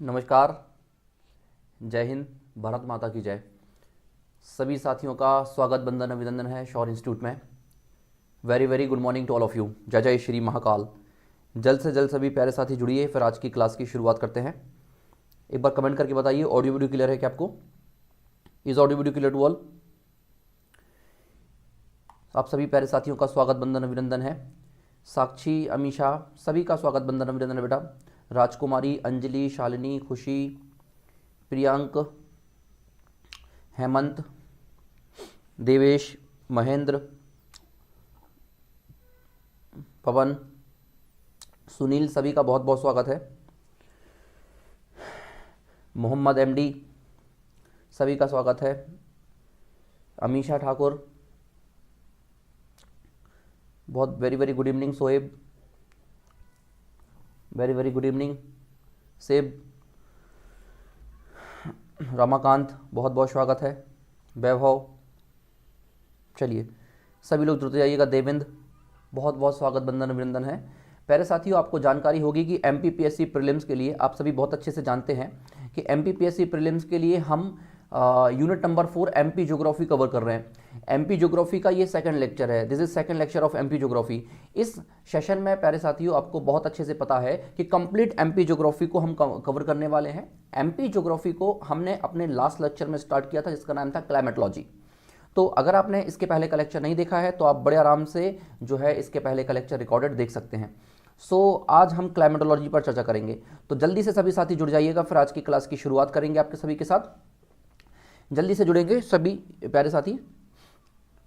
नमस्कार। जय हिंद। भारत माता की जय। सभी साथियों का स्वागत बंदन अभिनंदन है शौर्य इंस्टीट्यूट में। Very very good morning to all of you. जय जय श्री महाकाल। जल्द से जल्द सभी प्यारे साथी जुड़िए, फिर आज की क्लास की शुरुआत करते हैं। एक बार कमेंट करके बताइए, ऑडियो वीडियो क्लियर है क्या आपको? Is audio video clear to all? आप सभी प्यारे साथियों का स्वागत बंदन अभिनंदन है। साक्षी, अमीषा, सभी का स्वागत बंदन अभिनंदन है बेटा। राजकुमारी, अंजलि, शालिनी, खुशी, प्रियांक, हेमंत, देवेश, महेंद्र, पवन, सुनील, सभी का बहुत बहुत स्वागत है। मोहम्मद एमडी, सभी का स्वागत है। अमीषा ठाकुर, बहुत very very good evening. Shoaib, very very good evening. सेब, रमाकांत, बहुत बहुत स्वागत है। वैभव, चलिए सभी लोग जुड़ते जाइएगा। देवेंद्र, बहुत बहुत स्वागत बंदन अभिनंदन है। प्यारे साथियों, आपको जानकारी होगी कि एमपीपीएससी प्रीलिम्स के लिए आप सभी बहुत अच्छे से जानते हैं कि एमपीपीएससी प्रीलिम्स के लिए हम unit number 4 MP geography cover कर रहे हैं। एमपी ज्योग्राफी का ये सेकंड लेक्चर है। This is second lecture of MP geography. इस सेशन में प्यारे साथियों आपको बहुत अच्छे से पता है कि कंप्लीट एमपी ज्योग्राफी को हम कवर करने वाले हैं। एमपी ज्योग्राफी को हमने अपने लास्ट लेक्चर में स्टार्ट किया था, जिसका नाम था क्लाइमेटोलॉजी। तो अगर आपने इसके पहले का लेक्चर नहीं देखा है तो आप बड़े आराम से जो है इसके पहले का लेक्चर रिकॉर्डेड देख सकते हैं। आज हम क्लाइमेटोलॉजी पर चर्चा करेंगे, तो जल्दी से सभी साथी जुड़ जाइएगा, फिर आज की क्लास की शुरुआत करेंगे आपके सभी के साथ। जल्दी से जुड़ेंगे सभी प्यारे साथी।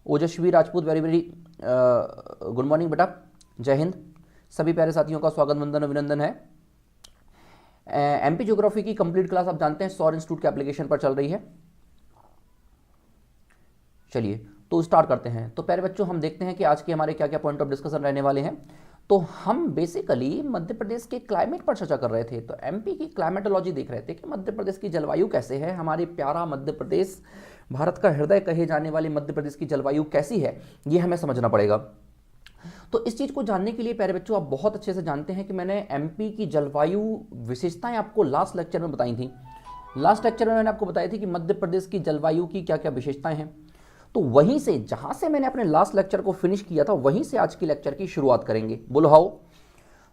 ओजस्वी Rajput, very very good morning बेटा। जय हिंद। सभी प्यारे साथियों का स्वागत वंदन अभिनंदन है। एमपी ज्योग्राफी की कंप्लीट क्लास आप जानते हैं शौर्य इंस्टीट्यूट के एप्लीकेशन पर चल रही है। चलिए तो स्टार्ट करते हैं। तो प्यारे बच्चों, हम देखते हैं कि आज के हमारे क्या क्या पॉइंट ऑफ डिस्कशन रहने वाले हैं। तो हम बेसिकली मध्य प्रदेश के क्लाइमेट पर चर्चा कर रहे थे। तो एमपी की क्लाइमेटोलॉजी देख रहे थे कि मध्य प्रदेश की जलवायु कैसे है। हमारी प्यारा मध्य प्रदेश, भारत का हृदय कहे जाने वाली मध्य प्रदेश की जलवायु कैसी है, ये हमें समझना पड़ेगा। तो इस चीज़ को जानने के लिए प्यारे बच्चों, आप बहुत अच्छे से जानते हैं कि मैंने एमपी की जलवायु विशेषताएं आपको लास्ट लेक्चर में बताई थी। लास्ट लेक्चर में मैंने आपको बताई थी कि मध्य प्रदेश की जलवायु की क्या क्या विशेषताएं हैं। तो वहीं से, जहां से मैंने अपने लास्ट लेक्चर को फिनिश किया था, वहीं से आज की लेक्चर की शुरुआत करेंगे। बोलो हाउ।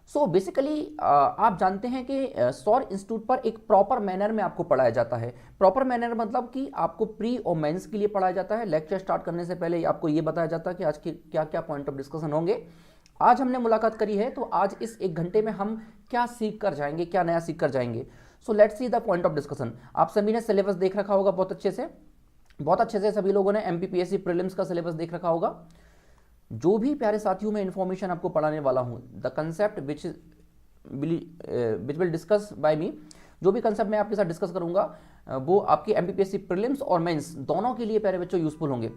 सो बेसिकली आप जानते हैं कि सौर इंस्टीट्यूट पर एक प्रॉपर मैनर में आपको पढ़ाया जाता है। प्रॉपर मैनर मतलब कि आपको प्री और मेंस के लिए पढ़ाया जाता है। लेक्चर स्टार्ट करने से पहले आपको ये बताया जाता है कि आज के क्या क्या पॉइंट ऑफ डिस्कशन होंगे। आज हमने मुलाकात करी है, तो आज इस एक घंटे में हम क्या सीख कर जाएंगे, क्या नया सीख कर जाएंगे। सो let's see the point of discussion. आप सभी ने सिलेबस देख रखा होगा बहुत अच्छे से, बहुत अच्छे से सभी लोगों ने एमपीपीएससी प्रीलिम्स का सिलेबस देख रखा होगा। जो भी प्यारे साथियों में इंफॉर्मेशन आपको पढ़ाने वाला हूं, the concept which will discuss by me, जो भी कंसेप्ट मैं आपके साथ डिस्कस करूंगा वो आपकी एमपीपीएससी प्रीलिम्स और मेंस दोनों के लिए प्यारे बच्चों यूजफुल होंगे।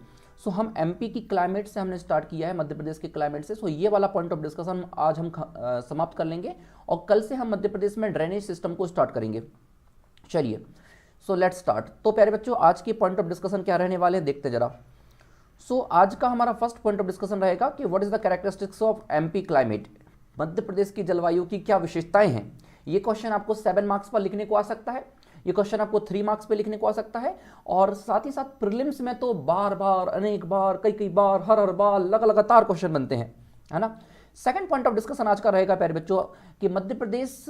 सो हम एमपी की क्लाइमेट से हमने स्टार्ट किया है, मध्य प्रदेश के क्लाइमेट से। सो ये वाला पॉइंट ऑफ डिस्कशन आज हम समाप्त कर लेंगे और कल से हम मध्य प्रदेश में ड्रेनेज सिस्टम को स्टार्ट करेंगे। चलिए सो लेट्स स्टार्ट। तो प्यारे बच्चों, आज के पॉइंट ऑफ डिस्कशन क्या रहने वाले हैं, देखते जरा। सो आज का हमारा फर्स्ट पॉइंट ऑफ डिस्कशन रहेगा कि what is the characteristics of MP climate. Madhya Pradesh की जलवायु की क्या विशेषताएं हैं। ये क्वेश्चन आपको 7 मार्क्स पर लिखने को आ सकता है, ये क्वेश्चन आपको 3 मार्क्स पे लिखने को आ सकता है, और साथ ही साथ प्रीलिम्स में तो बार बार, अनेक बार, कई कई बार, हर बार लगातार क्वेश्चन बनते हैं, है ना। सेकंड पॉइंट ऑफ डिस्कशन आज का रहेगा प्यारे बच्चों कि मध्य प्रदेश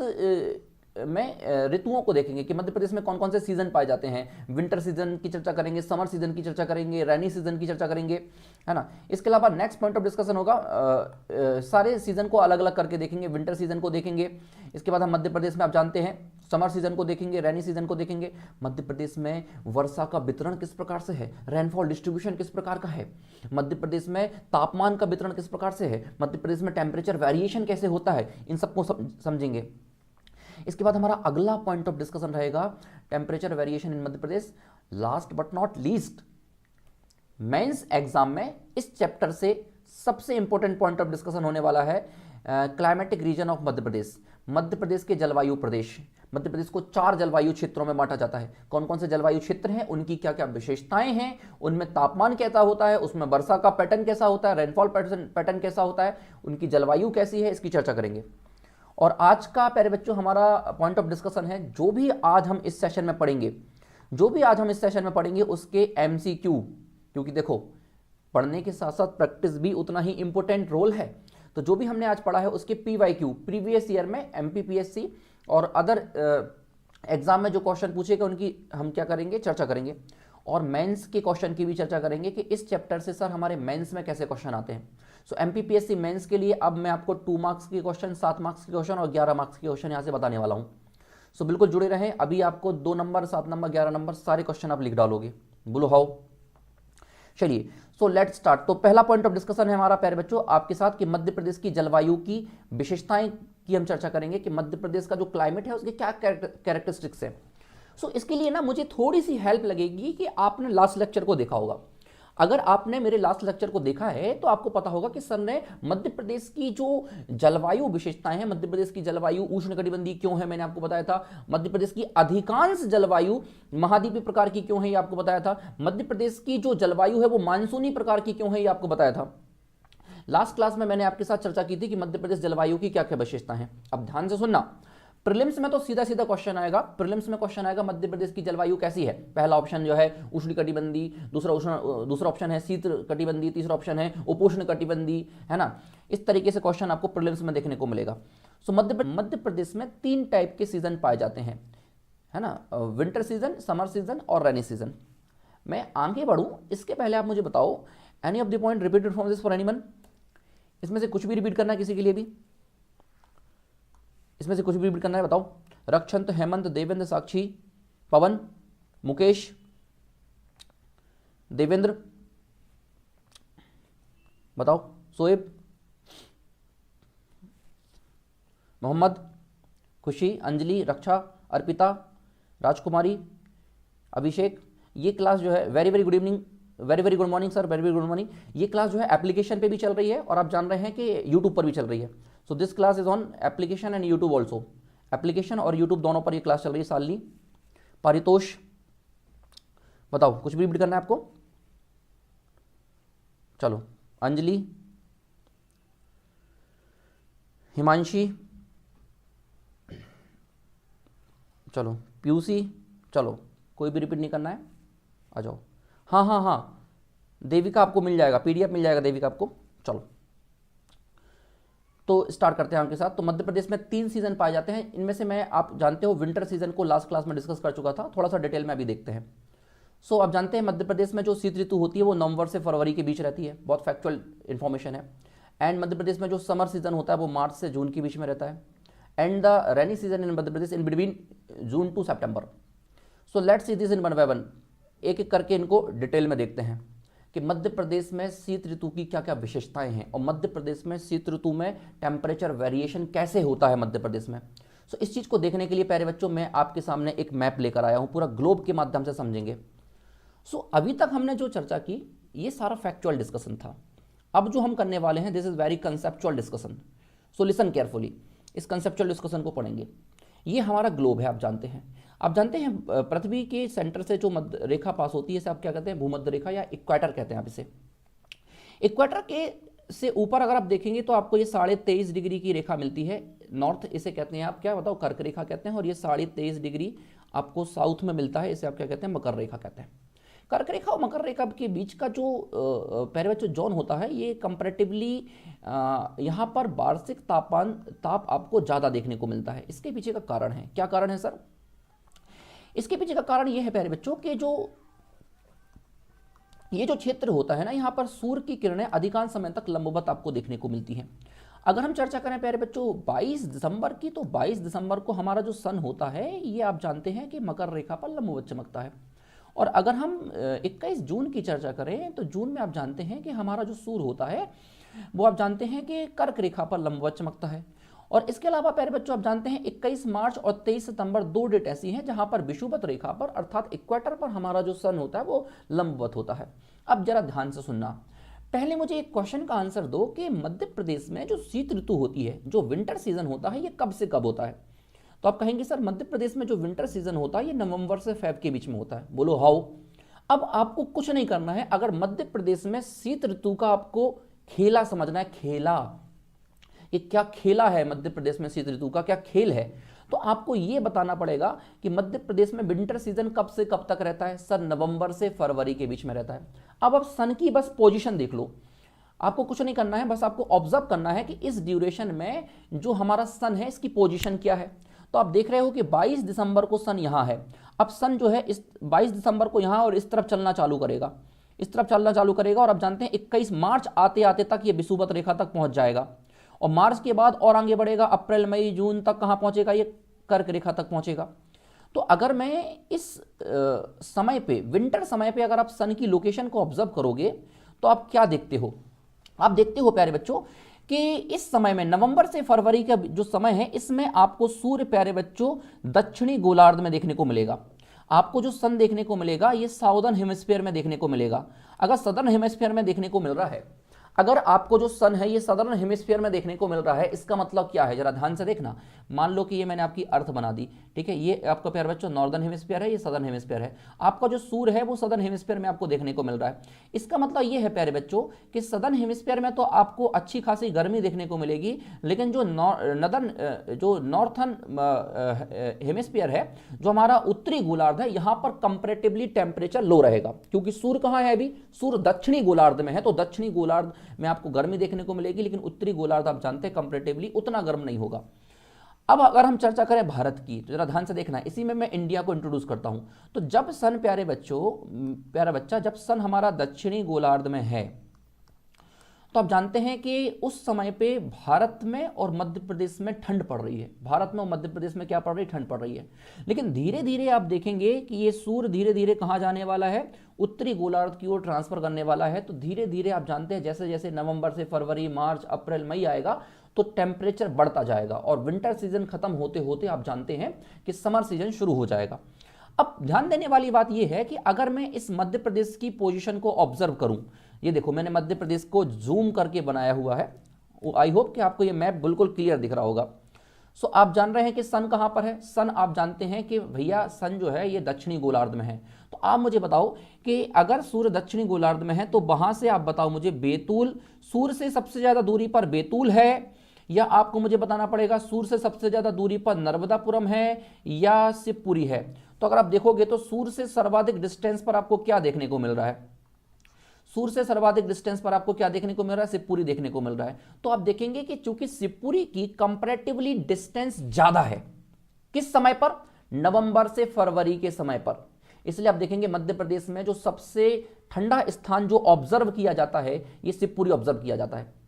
में ऋतुओं को देखेंगे कि मध्य प्रदेश में कौन कौन से सीजन पाए जाते हैं। विंटर सीजन की चर्चा करेंगे, समर सीजन की चर्चा करेंगे, रेनी सीजन की चर्चा करेंगे, है ना। इसके अलावा नेक्स्ट पॉइंट ऑफ डिस्कशन होगा, सारे सीजन को अलग अलग करके देखेंगे। विंटर सीजन को देखेंगे, इसके बाद हम मध्य प्रदेश में आप जानते हैं समर सीजन को देखेंगे, रेनी सीजन को देखेंगे। मध्य प्रदेश में वर्षा का वितरण किस प्रकार से है, रेनफॉल डिस्ट्रीब्यूशन किस प्रकार का है, मध्य प्रदेश में तापमान का वितरण किस प्रकार से है, मध्य प्रदेश में टेम्परेचर वेरिएशन कैसे होता है, इन सबको समझेंगे। इसके बाद हमारा अगला पॉइंट ऑफ डिस्कशन रहेगा temperature variation in Madhya Pradesh. Last but not least, mains exam में इस चैप्टर से सबसे इंपॉर्टेंट पॉइंट ऑफ डिस्कशन होने वाला है क्लाइमेटिक रीजन ऑफ मध्य प्रदेश। मध्य प्रदेश के जलवायु प्रदेश। मध्य प्रदेश को 4 जलवायु क्षेत्रों में बांटा जाता है। कौन कौन से जलवायु क्षेत्र हैं, उनकी क्या क्या विशेषताएं हैं, उनमें तापमान कैसा होता है, उसमें वर्षा का पैटर्न कैसा होता है, रेनफॉल पैटर्न कैसा होता है, उनकी जलवायु कैसी है, इसकी चर्चा करेंगे। और आज का प्यारे बच्चों हमारा पॉइंट ऑफ डिस्कशन है, जो भी आज हम इस सेशन में पढ़ेंगे उसके एमसीक्यू, क्योंकि देखो पढ़ने के साथ साथ प्रैक्टिस भी उतना ही इंपॉर्टेंट रोल है। तो जो भी हमने आज पढ़ा है उसके पीवाईक्यू, प्रीवियस ईयर में एमपीपीएससी और अदर एग्जाम में जो क्वेश्चन पूछेगा उनकी हम क्या करेंगे, चर्चा करेंगे। और मेंस के क्वेश्चन की भी चर्चा करेंगे कि इस चैप्टर से सर हमारे मेंस में कैसे क्वेश्चन आते हैं। सो एमपीपीएससी मेंस के लिए अब मैं आपको 2 मार्क्स के क्वेश्चन, 7 मार्क्स के क्वेश्चन और 11 मार्क्स के क्वेश्चन यहाँ से बताने वाला हूँ। सो बिल्कुल जुड़े रहें। अभी आपको 2 नंबर, 7 नंबर, 11 नंबर सारे क्वेश्चन आप लिख डालोगे। बोलो हाउ। चलिए सो लेट्स स्टार्ट। तो पहला पॉइंट ऑफ डिस्कशन है हमारा प्यारे बच्चों आपके साथ कि मध्य प्रदेश की जलवायु की विशेषताएं की हम चर्चा करेंगे कि मध्य प्रदेश का जो क्लाइमेट है उसके क्या कैरेक्टरिस्टिक्स है। सो इसके लिए ना मुझे थोड़ी सी हेल्प लगेगी कि आपने लास्ट लेक्चर को देखा होगा। अगर आपने मेरे लास्ट लेक्चर को देखा है तो आपको पता होगा कि सर ने मध्य प्रदेश की जो जलवायु विशेषताएं हैं, मध्य प्रदेश की जलवायु उष्णकटिबंधीय क्यों है, मैंने आपको बताया था। मध्य प्रदेश की अधिकांश जलवायु महाद्वीपीय प्रकार की क्यों है, ये आपको बताया था। मध्य प्रदेश की जो जलवायु है वो मानसूनी प्रकार की क्यों है, ये आपको बताया था। लास्ट क्लास में मैंने आपके साथ चर्चा की थी कि मध्य प्रदेश जलवायु की क्या क्या विशेषता है। अब ध्यान से सुनना, प्रीलिम्स में तो सीधा सीधा क्वेश्चन आएगा। प्रीलिम्स में क्वेश्चन आएगा मध्य प्रदेश की जलवायु कैसी है। पहला ऑप्शन जो है उष्णकटिबंधीय, दूसरा ऑप्शन है शीतकटिबंधीय, तीसरा ऑप्शन है उपोष्णकटिबंधीय, है ना। इस तरीके से क्वेश्चन आपको प्रीलिम्स में देखने को मिलेगा। सो मध्य प्रदेश में 3 टाइप के सीजन पाए जाते हैं, है ना, विंटर सीजन, समर सीजन और रेनी सीजन। मैं आगे बढ़ूं इसके पहले आप मुझे बताओ, any of the point repeated from this for anyone. इसमें से कुछ भी रिपीट करना है किसी के लिए भी, इसमें से कुछ भी रिपीट करना है, बताओ। रक्षंत, हेमंत, देवेंद्र, साक्षी, पवन, मुकेश, देवेंद्र, बताओ। सोएब, मोहम्मद, खुशी, अंजलि, रक्षा, अर्पिता, राजकुमारी, अभिषेक। ये क्लास जो है, very very good evening, very very good morning sir, very very good morning. ये क्लास जो है एप्लीकेशन पे भी चल रही है और आप जान रहे हैं कि यूट्यूब पर भी चल रही है। So this class is on application and YouTube also. Application और यूट्यूब दोनों पर ये क्लास चल रही है। सालनी, पारितोष, बताओ कुछ भी रिपीट करना है आपको। चलो, अंजलि, हिमांशी, चलो, पीयूसी, चलो कोई भी रिपीट नहीं करना है, आ जाओ। हाँ हाँ हाँ, देविका आपको मिल जाएगा, पीडीएफ मिल जाएगा देविका आपको। चलो तो स्टार्ट करते हैं आपके साथ। तो मध्य प्रदेश में 3 सीजन पाए जाते हैं। इनमें से मैं, आप जानते हो, विंटर सीजन को लास्ट क्लास में डिस्कस कर चुका था, थोड़ा सा डिटेल में अभी देखते हैं। सो आप जानते हैं मध्य प्रदेश में जो शीत ऋतु होती है वो नवंबर से फरवरी के बीच रहती है, बहुत फैक्चुअल इन्फॉर्मेशन है। एंड मध्य प्रदेश में जो समर सीजन होता है वो मार्च से जून के बीच में रहता है। And the rainy season in Madhya Pradesh in between June to September. So let's see this in one by one, एक एक करके इनको डिटेल में देखते हैं कि मध्य प्रदेश में शीत ऋतु की क्या क्या विशेषताएं हैं और मध्य प्रदेश में शीत ऋतु में टेम्परेचर वेरिएशन कैसे होता है मध्य प्रदेश में। सो इस चीज़ को देखने के लिए प्यारे बच्चों मैं आपके सामने एक मैप लेकर आया हूँ, पूरा ग्लोब के माध्यम से समझेंगे। सो अभी तक हमने जो चर्चा की ये सारा फैक्चुअल डिस्कशन था। अब जो हम करने वाले हैं this is very conceptual discussion. So listen carefully, इस कंसेप्चुअल डिस्कशन को पढ़ेंगे। ये हमारा ग्लोब है, आप जानते हैं। आप जानते हैं पृथ्वी के सेंटर से जो मध्य रेखा पास होती है इसे आप क्या कहते हैं, भूमध्य रेखा या इक्वेटर कहते हैं आप इसे। इक्वेटर के से ऊपर अगर आप देखेंगे तो आपको ये 23.5 डिग्री की रेखा मिलती है, नॉर्थ इसे कहते हैं आप, क्या बताओ, कर्क रेखा कहते हैं। और ये 23.5 डिग्री आपको साउथ में मिलता है, इसे आप क्या कहते हैं, मकर रेखा कहते हैं। कर्क रेखा और मकर रेखा के बीच का जो पहले बच्चों जोन होता है ये कंपैरेटिवली यहाँ पर वार्षिक ताप आपको ज़्यादा देखने को मिलता है। इसके पीछे का कारण है, क्या कारण है सर? इसके पीछे का कारण ये है प्यारे बच्चों कि ये जो क्षेत्र होता है ना, यहाँ पर सूर्य की किरणें अधिकांश समय तक लंबवत आपको देखने को मिलती हैं। अगर हम चर्चा करें प्यारे बच्चों 22 दिसंबर की, तो 22 दिसंबर को हमारा जो सन होता है ये आप जानते हैं कि मकर रेखा पर लंबवत चमकता है। और अगर हम 21 जून की चर्चा करें तो जून में आप जानते हैं कि हमारा जो सूर्य होता है वो आप जानते हैं कि कर्क रेखा पर लंबवत चमकता है। और इसके अलावा प्यारे बच्चों आप जानते हैं 21 मार्च और 23 सितंबर 2 डेट ऐसी हैं जहां पर विषुवत रेखा पर अर्थात इक्वेटर पर हमारा जो सन होता है वो लंबवत होता है। अब जरा ध्यान से सुनना, पहले मुझे एक क्वेश्चन का आंसर दो कि मध्य प्रदेश में जो शीत ऋतु होती है, जो विंटर सीजन होता है, ये कब से कब होता है? तो आप कहेंगे सर मध्य प्रदेश में जो विंटर सीजन होता है ये नवंबर से फेब के बीच में होता है। बोलो हाउ। अब आपको कुछ नहीं करना है, अगर मध्य प्रदेश में शीत ऋतु का आपको खेला समझना है, खेला ये क्या खेला है मध्य प्रदेश में, शीत ऋतु का क्या खेल है। तो आपको ये बताना पड़ेगा कि मध्य प्रदेश में विंटर सीजन कब से कब तक रहता है, सर नवंबर से फरवरी के बीच में रहता है। अब आप सन की बस पोजीशन देख लो, आपको कुछ नहीं करना है, बस आपको ऑब्जर्व करना है कि इस ड्यूरेशन में जो हमारा सन है इसकी पोजीशन क्या है। तो आप देख रहे हो कि 22 दिसंबर को सन यहाँ है। अब सन जो है इस 22 दिसंबर को यहाँ और इस तरफ चलना चालू करेगा, इस तरफ चलना चालू करेगा, और आप जानते हैं 21 मार्च आते आते तक ये विषुवत रेखा तक पहुंच जाएगा, और मार्च के बाद और आगे बढ़ेगा, अप्रैल मई जून तक कहाँ पहुंचेगा, ये कर्क रेखा तक पहुंचेगा। तो अगर मैं इस समय पे, विंटर समय पे अगर आप सन की लोकेशन को ऑब्जर्व करोगे तो आप क्या देखते हो, आप देखते हो प्यारे बच्चों कि इस समय में नवंबर से फरवरी का जो समय है इसमें आपको सूर्य प्यारे बच्चों दक्षिणी गोलार्ध में देखने को मिलेगा। आपको जो सन देखने को मिलेगा ये साउदर्न हेमिस्फीयर में देखने को मिलेगा। अगर सदर्न हेमिस्फीयर में देखने को मिल रहा है, अगर आपको जो सन है ये सदर्न हेमिस्फीयर में देखने को मिल रहा है, इसका मतलब क्या है जरा ध्यान से देखना। मान लो कि ये मैंने आपकी अर्थ बना दी, ठीक है, ये आपका प्यारे बच्चों नॉर्दर्न हेमिस्फीयर है, ये सदर्न हेमिस्फीयर है। आपका जो सूर्य है वो सदर्न हेमिस्फीयर में आपको देखने को मिल रहा है। इसका मतलब ये है प्यारे बच्चों कि सदर्न हेमिस्फीयर में तो आपको अच्छी खासी गर्मी देखने को मिलेगी, लेकिन जो नॉर्थर्न हेमिस्फीयर है, जो हमारा उत्तरी गोलार्ध है, यहाँ पर कंपैरेटिवली टेम्परेचर लो रहेगा, क्योंकि सूर्य कहाँ है अभी, सूर्य दक्षिणी गोलार्ध में है। तो दक्षिणी गोलार्ध में आपको गर्मी देखने को मिलेगी, लेकिन उत्तरी गोलार्ध आप जानते हैं कंपैरेटिवली उतना गर्म नहीं होगा। अब अगर हम चर्चा करें भारत की तो जरा ध्यान से देखना, इसी में मैं इंडिया को इंट्रोड्यूस करता हूं। तो जब सन प्यारे बच्चों, प्यारा बच्चा, जब सन हमारा दक्षिणी गोलार्ध में है तो आप जानते हैं कि उस समय पे भारत में और मध्य प्रदेश में ठंड पड़ रही है। भारत में और मध्य प्रदेश में क्या पड़ रही है, ठंड पड़ रही है। लेकिन धीरे धीरे आप देखेंगे कि ये सूर्य धीरे धीरे कहाँ जाने वाला है, उत्तरी गोलार्ध की ओर ट्रांसफर करने वाला है। तो धीरे धीरे आप जानते हैं जैसे जैसे नवंबर से फरवरी, मार्च, अप्रैल, मई आएगा तो टेम्परेचर बढ़ता जाएगा, और विंटर सीजन खत्म होते होते आप जानते हैं कि समर सीजन शुरू हो जाएगा। अब ध्यान देने वाली बात यह है कि अगर मैं इस मध्य प्रदेश की पोजीशन को ऑब्जर्व करूं, ये देखो मैंने मध्य प्रदेश को जूम करके बनाया हुआ है, आई होप कि आपको ये मैप बिल्कुल क्लियर दिख रहा होगा। सो आप जान रहे हैं कि सन कहां पर है, सन आप जानते हैं कि भैया सन जो है ये दक्षिणी गोलार्ध में है। तो आप मुझे बताओ कि अगर सूर्य दक्षिणी गोलार्ध में है तो वहां से आप बताओ मुझे बेतुल, सूर्य से सबसे ज्यादा दूरी पर बेतुल है, या आपको मुझे बताना पड़ेगा सूर्य से सबसे ज्यादा दूरी पर नर्मदापुरम है या शिवपुरी है। तो अगर आप देखोगे तो सूर्य से सर्वाधिक डिस्टेंस पर आपको क्या देखने को मिल रहा है, सूर्य से सर्वाधिक डिस्टेंस पर आपको क्या देखने को मिल रहा है, शिवपुरी देखने को मिल रहा है। तो आप देखेंगे कि चूंकि शिवपुरी की कंपैरेटिवली डिस्टेंस ज्यादा है, किस समय पर, नवंबर से फरवरी के समय पर, इसलिए आप देखेंगे मध्य प्रदेश में जो सबसे ठंडा स्थान जो ऑब्जर्व किया जाता है ये शिवपुरी ऑब्जर्व किया जाता है।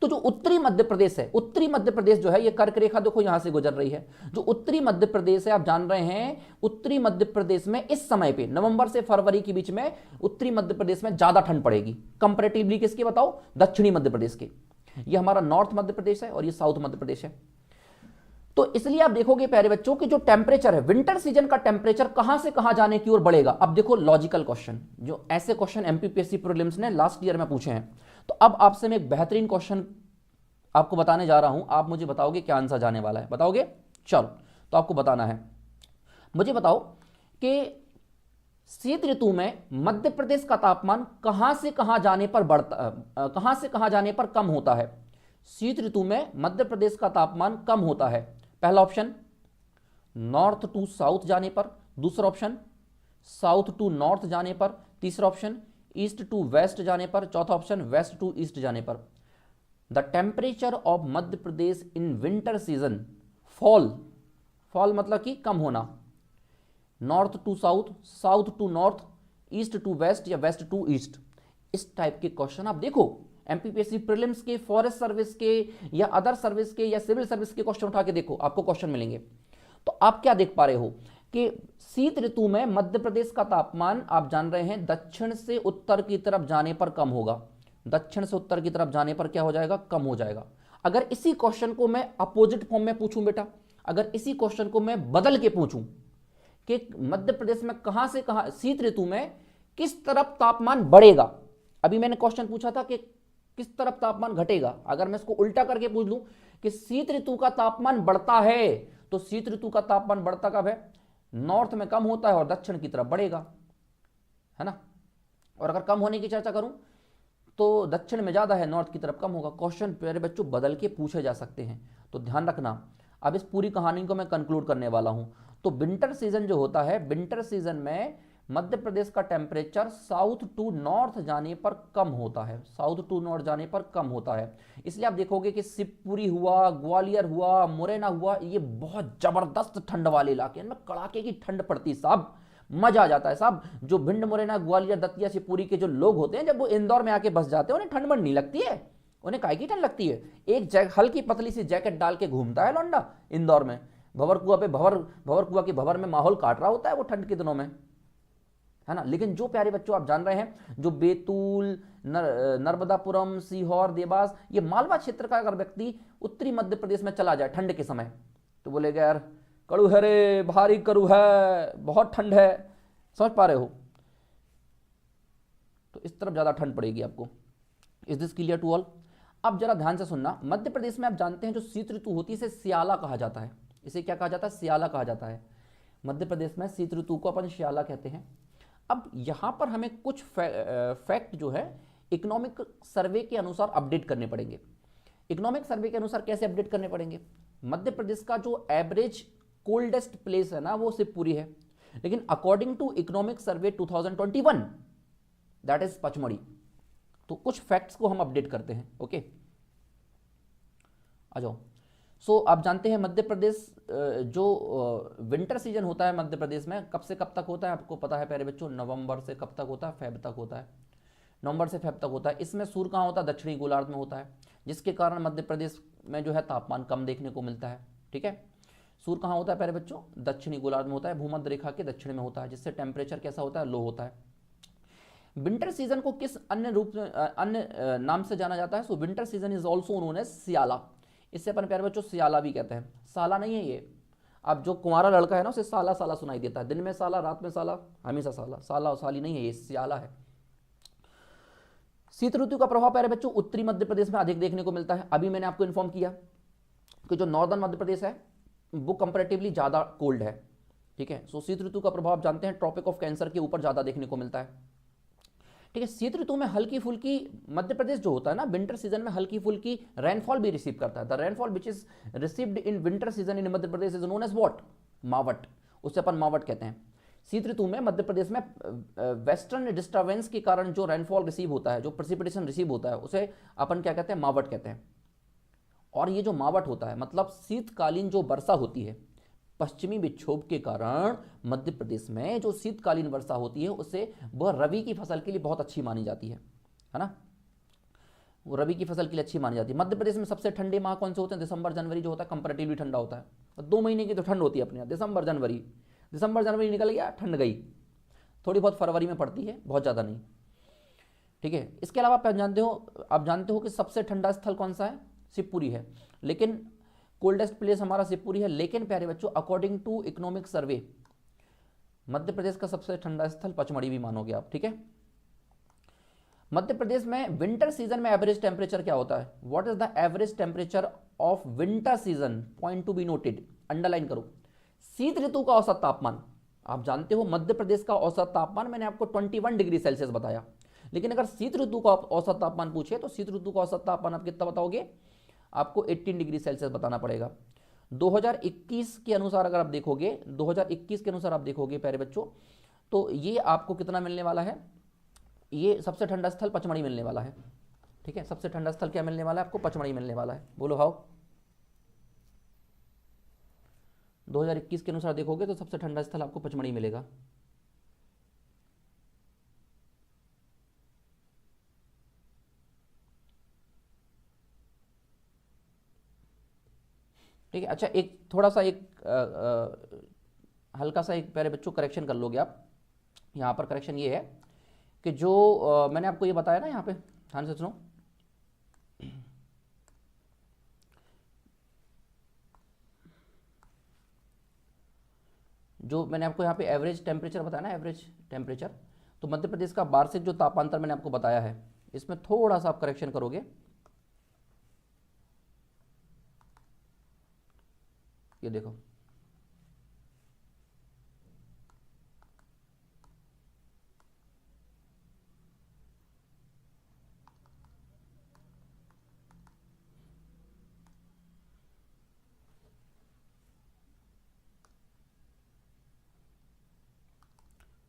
तो जो उत्तरी मध्य प्रदेश है, उत्तरी मध्य प्रदेश जो है ये कर्क रेखा देखो यहां से गुजर रही है। जो उत्तरी मध्य प्रदेश है आप जान रहे हैं, उत्तरी मध्य प्रदेश में इस समय पे नवंबर से फरवरी के बीच में उत्तरी मध्य प्रदेश में ज्यादा ठंड पड़ेगी कंपैरेटिवली किसके, बताओ, दक्षिणी मध्य प्रदेश के। ये हमारा नॉर्थ मध्य प्रदेश है और ये साउथ मध्य प्रदेश है। तो इसलिए आप देखोगे प्यारे बच्चों कि जो टेम्परेचर है, विंटर सीजन का टेम्परेचर कहां से कहां जाने की ओर बढ़ेगा। अब देखो लॉजिकल क्वेश्चन, जो ऐसे क्वेश्चन एमपीपीएससी प्रीलिम्स ने लास्ट ईयर में पूछे हैं। तो अब आपसे मैं एक बेहतरीन क्वेश्चन आपको बताने जा रहा हूं, आप मुझे बताओगे क्या आंसर जाने वाला है, बताओगे। चलो तो आपको बताना है, मुझे बताओ कि शीत ऋतु में मध्य प्रदेश का तापमान कहां से कहां जाने पर बढ़ता, कहां से कहां जाने पर कम होता है। शीत ऋतु में मध्य प्रदेश का तापमान कम होता है। पहला ऑप्शन नॉर्थ टू साउथ जाने पर, दूसरा ऑप्शन साउथ टू नॉर्थ जाने पर, तीसरा ऑप्शन ईस्ट टू वेस्ट जाने पर, चौथा ऑप्शन वेस्ट टू ईस्ट जाने पर। The temperature of Madhya Pradesh in winter season fall, fall मतलब कि कम होना, north to south, south to north, east to west या वेस्ट टू ईस्ट। इस टाइप के क्वेश्चन आप देखो एमपीपीएससी प्रीलिम्स के, फॉरेस्ट सर्विस के या अदर सर्विस के या सिविल सर्विस के क्वेश्चन उठा के देखो, आपको क्वेश्चन मिलेंगे। तो आप क्या देख पा रहे हो कि शीत ऋतु में मध्य प्रदेश का तापमान आप जान रहे हैं दक्षिण से उत्तर की तरफ जाने पर कम होगा, दक्षिण से उत्तर की तरफ जाने पर क्या हो जाएगा, कम हो जाएगा। अगर इसी क्वेश्चन को मैं अपोजिट फॉर्म में पूछूं बेटा, अगर इसी क्वेश्चन को मैं बदल के पूछूं कि मध्य प्रदेश में कहां से कहां शीत ऋतु में किस तरफ तापमान बढ़ेगा, अभी मैंने क्वेश्चन पूछा था कि किस तरफ तापमान घटेगा, अगर मैं इसको उल्टा करके पूछ लूं कि शीत ऋतु का तापमान बढ़ता है, तो शीत ऋतु का तापमान बढ़ता कब है, नॉर्थ में कम होता है और दक्षिण की तरफ बढ़ेगा, है ना। और अगर कम होने की चर्चा करूं तो दक्षिण में ज़्यादा है, नॉर्थ की तरफ कम होगा। क्वेश्चन प्यारे बच्चों बदल के पूछे जा सकते हैं, तो ध्यान रखना। अब इस पूरी कहानी को मैं कंक्लूड करने वाला हूँ। तो विंटर सीजन जो होता है, विंटर सीजन में मध्य प्रदेश का टेम्परेचर साउथ टू नॉर्थ जाने पर कम होता है, साउथ टू नॉर्थ जाने पर कम होता है। इसलिए आप देखोगे कि शिवपुरी हुआ, ग्वालियर हुआ, मुरैना हुआ, ये बहुत जबरदस्त ठंड वाले इलाके हैं, इनमें कड़ाके की ठंड पड़ती है साहब, मजा आ जाता है साहब। जो भिंड, मुरैना, ग्वालियर, दतिया, शिवपुरी के जो लोग होते हैं, जब वो इंदौर में आके बस जाते हैं, उन्हें ठंड नहीं लगती है। उन्हें काहे की ठंड लगती है? एक हल्की पतली सी जैकेट डाल के घूमता है लौंडा इंदौर में, भंवर कुआ पे भंवर कुआ के भंवर में माहौल काट रहा होता है वो ठंड के दिनों में, है ना। लेकिन जो प्यारे बच्चों आप जान रहे हैं, जो बैतूल, नर्मदापुरम, सीहोर, देवास, ये मालवा क्षेत्र का अगर व्यक्ति उत्तरी मध्य प्रदेश में चला जाए ठंड के समय, तो बोलेगा यार कड़ू है रे, भारी कड़ू है, बहुत ठंड है। समझ पा रहे हो? तो इस तरफ ज्यादा ठंड पड़ेगी आपको। Is this clear to all? अब जरा ध्यान से सुनना। मध्य प्रदेश में आप जानते हैं जो शीत ऋतु होती है इसे सियाला कहा जाता है। इसे क्या कहा जाता है? सियाला कहा जाता है। मध्य प्रदेश में शीत ऋतु को अपन सियाला कहते हैं। अब यहां पर हमें कुछ फैक्ट जो है इकोनॉमिक सर्वे के अनुसार अपडेट करने पड़ेंगे। इकोनॉमिक सर्वे के अनुसार कैसे अपडेट करने पड़ेंगे? मध्य प्रदेश का जो एवरेज कोल्डेस्ट प्लेस है ना वो शिवपुरी है, लेकिन according to economic survey 2021 that is Pachmarhi. तो कुछ फैक्ट्स को हम अपडेट करते हैं। ओके, आ जाओ। सो आप जानते हैं मध्य प्रदेश जो विंटर सीजन होता है मध्य प्रदेश में कब से कब तक होता है? आपको पता है प्यारे बच्चों, नवंबर से कब तक होता है? फेब तक होता है। नवंबर से फेब तक होता है। इसमें सूर्य कहाँ होता है? दक्षिणी गोलार्ध में होता है, जिसके कारण मध्य प्रदेश में जो है तापमान कम देखने को मिलता है। ठीक है, सूर्य कहाँ होता है प्यारे बच्चों? दक्षिणी गोलार्ध में होता है, भूमध्य रेखा के दक्षिण में होता है, जिससे टेम्परेचर कैसा होता है? लो होता है। विंटर सीजन को किस अन्य रूप में अन्य नाम से जाना जाता है? So winter season is also known as सियाला। इससे अपन प्यारे बच्चों सियाला भी कहते हैं, साला नहीं है ये। अब जो कुंवारा लड़का है ना उसे साला साला सुनाई देता है, दिन में साला, रात में साला, हमेशा साला। साला और साली नहीं है, ये सियाला है। शीत ऋतु का प्रभाव प्यारे बच्चों उत्तरी मध्य प्रदेश में अधिक देखने को मिलता है। अभी मैंने आपको इन्फॉर्म किया कि जो नॉर्दर्न मध्य प्रदेश है वो कंपैरेटिवली ज्यादा कोल्ड है। ठीक है, सो शीत ऋतु का प्रभाव जानते हैं ट्रॉपिक ऑफ कैंसर के ऊपर ज्यादा देखने को मिलता है। ठीक है, शीत ऋतु में हल्की फुल्की मध्य प्रदेश जो होता है ना विंटर सीजन में हल्की फुल्की रेनफॉल भी रिसीव करता है। The rainfall which is received in winter season in Madhya Pradesh is known as what? मावट। उससे अपन मावट कहते हैं। शीत ऋतु में मध्य प्रदेश में वेस्टर्न डिस्टर्बेंस के कारण जो रेनफॉल रिसीव होता है, जो प्रेसिपिटेशन रिसीव होता है, उसे अपन क्या कहते हैं? मावट कहते हैं। और ये जो मावट होता है मतलब शीतकालीन जो वर्षा होती है, पश्चिमी विक्षोभ के कारण मध्य प्रदेश में जो शीतकालीन वर्षा होती है उसे वह रबी की फसल के लिए बहुत अच्छी मानी जाती है ना। वो रबी की फसल के लिए अच्छी मानी जाती है। मध्य प्रदेश में सबसे ठंडे माह कौन से होते हैं? दिसंबर जनवरी जो होता है कंपैरेटिवली ठंडा होता है। 2 महीने की तो ठंड होती है अपने यहाँ, दिसंबर जनवरी। दिसंबर जनवरी निकल गया, ठंड गई। थोड़ी बहुत फरवरी में पड़ती है, बहुत ज़्यादा नहीं। ठीक है, इसके अलावा आप जानते हो कि सबसे ठंडा स्थल कौन सा है? शिवपुरी है। लेकिन कोल्डेस्ट प्लेस हमारा शिवपुरी है। लेकिन प्यारे बच्चों अकॉर्डिंग टू इकोनॉमिक सर्वे मध्य प्रदेश का सबसे ठंडा स्थल पचमढ़ी भी मानोगे आप। ठीक है, मध्य प्रदेश में विंटर सीजन में एवरेज टेम्परेचर क्या होता है? What is the average temperature of winter season? Point to be noted, underline करो। शीत ऋतु का औसत तापमान आप जानते हो मध्य प्रदेश का औसत तापमान मैंने आपको 21 डिग्री सेल्सियस बताया। लेकिन अगर शीत ऋतु का औसत तापमान पूछे तो शीत ऋतु का औसत तापमान आप कितना बताओगे? आपको 18 डिग्री सेल्सियस बताना पड़ेगा। 2021 के अनुसार अगर आप देखोगे, 2021 के अनुसार आप देखोगे प्यारे बच्चों, तो ये आपको कितना मिलने वाला है? ये सबसे ठंडा स्थल पचमढ़ी मिलने वाला है। ठीक है, सबसे ठंडा स्थल क्या मिलने वाला है आपको? पचमढ़ी मिलने वाला है। बोलो हाउ? 2021 के अनुसार देखोगे तो सबसे ठंडा स्थल आपको पचमढ़ी मिलेगा। ठीक है, अच्छा एक थोड़ा सा एक हल्का सा एक प्यारे बच्चों करेक्शन कर लोगे आप। यहाँ पर करेक्शन ये है कि जो मैंने आपको ये बताया ना, यहाँ पे ध्यान से सुनो, जो मैंने आपको यहाँ पे एवरेज टेम्परेचर बताया ना, एवरेज टेम्परेचर, तो मध्य प्रदेश का वार्षिक जो तापांतर मैंने आपको बताया है, इसमें थोड़ा सा आप करेक्शन करोगे। ये देखो,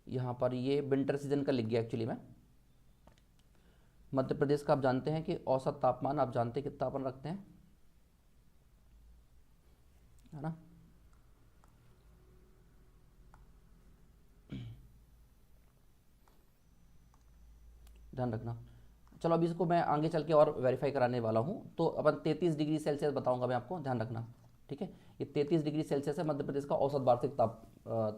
यहाँ पर ये विंटर सीजन का लिख गया एक्चुअली मैं। मध्य प्रदेश का आप जानते हैं कि औसत तापमान आप जानते हैं कितना अपन रखते हैं, है ना। ध्यान रखना। चलो अभी इसको मैं आगे चल के और वेरीफाई कराने वाला हूँ। तो अपन 33 डिग्री सेल्सियस बताऊंगा मैं आपको, ध्यान रखना, ठीक है। ये 33 डिग्री सेल्सियस है मध्य प्रदेश का औसत वार्षिक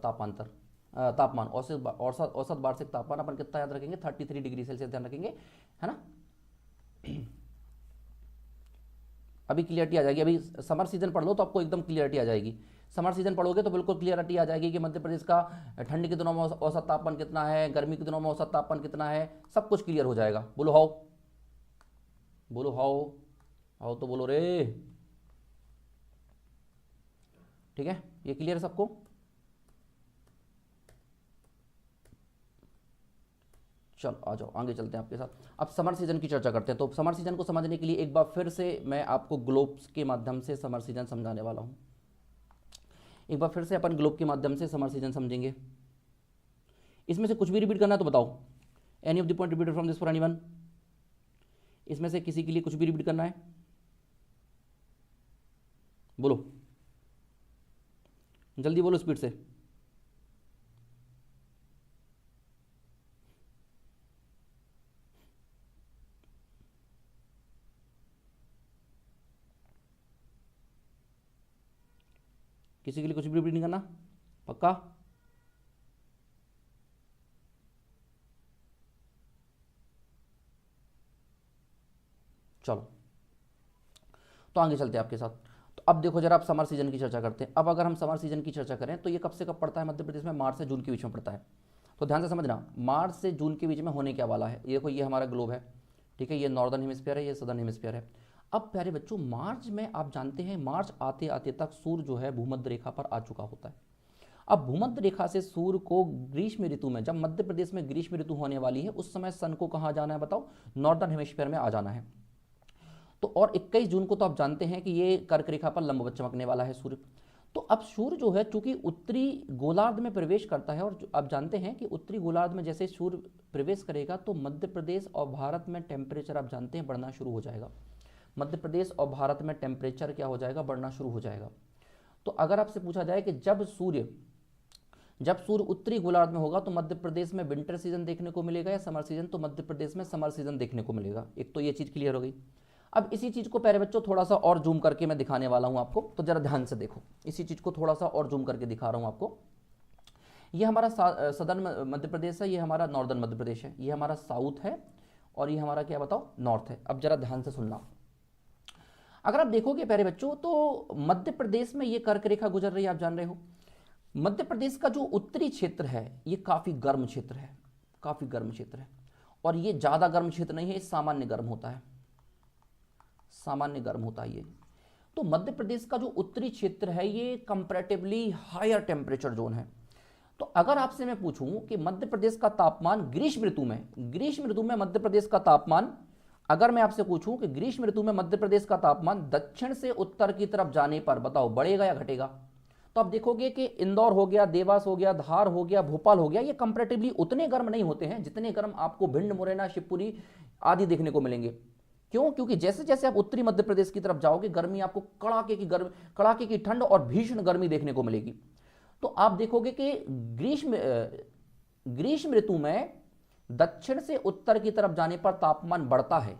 तापमान। औसत वार्षिक तापमान अपन कितना याद रखेंगे, 33 डिग्री सेल्सियस ध्यान रखेंगे, है ना। अभी क्लियरिटी आ जाएगी। अभी समर सीजन पढ़ लो तो आपको एकदम क्लियरिटी आ जाएगी। समर सीजन पढ़ोगे तो बिल्कुल क्लियरिटी आ जाएगी कि मध्य प्रदेश का ठंड के दिनों में औसत तापमान कितना है, गर्मी के दिनों में औसत तापमान कितना है, सब कुछ क्लियर हो जाएगा। बोलो हाउ, बोलो हाउ, हाउ तो बोलो रे, ठीक है। ये क्लियर है सबको। चलो आ जाओ आगे चलते हैं आपके साथ। अब समर सीजन की चर्चा करते हैं। तो समर सीजन को समझने के लिए एक बार फिर से मैं आपको ग्लोब्स के माध्यम से समर सीजन समझाने वाला हूं। एक बार फिर से अपन ग्लोब के माध्यम से समर सीजन समझेंगे। इसमें से कुछ भी रिपीट करना है तो बताओ। Any of the point repeated from this for anyone. इसमें से किसी के लिए कुछ भी रिपीट करना है, बोलो जल्दी बोलो, स्पीड से। किसी के लिए कुछ भी रिपीट नहीं करना, पक्का। चलो तो आगे चलते हैं आपके साथ। तो अब देखो जरा, आप समर सीजन की चर्चा करते हैं। अब अगर हम समर सीजन की चर्चा करें तो ये कब से कब पड़ता है मध्य प्रदेश में, मार्च से जून के बीच में पड़ता है। तो ध्यान से समझना, मार्च से जून के बीच में होने क्या वाला है। ये देखो, ये हमारा ग्लोब है, ठीक है। ये नॉर्दर्न हेमिस्फीयर है, ये सदर्न हेमिस्फीयर है। अब प्यारे बच्चों, मार्च में आप जानते हैं, मार्च आते आते तक सूर्य जो है भूमध्य रेखा पर आ चुका होता है। अब भूमध्य रेखा से सूर्य को ग्रीष्म ऋतु में, जब मध्य प्रदेश में ग्रीष्म ऋतु होने वाली है, उस समय सन को कहाँ जाना है बताओ, नॉर्दर्न हेमिस्फीयर में आ जाना है। तो और 21 जून को तो आप जानते हैं कि ये कर्क रेखा पर लंबवत चमकने वाला है सूर्य। तो अब सूर्य जो है चूंकि उत्तरी गोलार्ध में प्रवेश करता है, और आप जानते हैं कि उत्तरी गोलार्ध में जैसे सूर्य प्रवेश करेगा तो मध्य प्रदेश और भारत में टेम्परेचर आप जानते हैं बढ़ना शुरू हो जाएगा। मध्य प्रदेश और भारत में टेम्परेचर क्या हो जाएगा, बढ़ना शुरू हो जाएगा। तो अगर आपसे पूछा जाए कि जब सूर्य उत्तरी गोलार्ध में होगा तो मध्य प्रदेश में विंटर सीजन देखने को मिलेगा या समर सीजन, तो मध्य प्रदेश में समर सीजन देखने को मिलेगा। एक तो ये चीज क्लियर हो गई। अब इसी चीज को प्यारे बच्चों थोड़ा सा और जूम करके मैं दिखाने वाला हूं आपको, तो जरा ध्यान से देखो। इसी चीज को थोड़ा सा और जूम करके दिखा रहा हूं आपको। ये हमारा सदर्न मध्य प्रदेश है, ये हमारा नॉर्दर्न मध्य प्रदेश है, ये हमारा साउथ है, और ये हमारा क्या बताओ, नॉर्थ है। अब जरा ध्यान से सुनना। अगर आप देखोगे प्यारे बच्चों तो मध्य प्रदेश में ये कर्क रेखा गुजर रही है, आप जान रहे हो। मध्य प्रदेश का जो उत्तरी क्षेत्र है ये काफी गर्म क्षेत्र है, काफी गर्म क्षेत्र है। और ये ज्यादा गर्म क्षेत्र नहीं है, ये सामान्य गर्म होता है, सामान्य गर्म होता है ये। तो मध्य प्रदेश का जो उत्तरी क्षेत्र है ये कंपैरेटिवली हायर टेम्परेचर जोन है। तो अगर आपसे मैं पूछूं कि मध्य प्रदेश का तापमान ग्रीष्म ऋतु में मध्य प्रदेश का तापमान, अगर मैं आपसे पूछूं कि ग्रीष्म ऋतु में मध्य प्रदेश का तापमान दक्षिण से उत्तर की तरफ जाने पर बताओ बढ़ेगा या घटेगा, तो आप देखोगे कि इंदौर हो गया, देवास हो गया, धार हो गया, भोपाल हो गया, ये कंपैरेटिवली उतने गर्म नहीं होते हैं जितने गर्म आपको भिंड, मुरैना, शिवपुरी आदि देखने को मिलेंगे। क्यों? क्योंकि जैसे जैसे आप उत्तरी मध्य प्रदेश की तरफ जाओगे गर्मी आपको कड़ाके की ठंड और भीषण गर्मी देखने को मिलेगी। तो आप देखोगे कि ग्रीष्म ऋतु में दक्षिण से उत्तर की तरफ जाने पर तापमान बढ़ता है,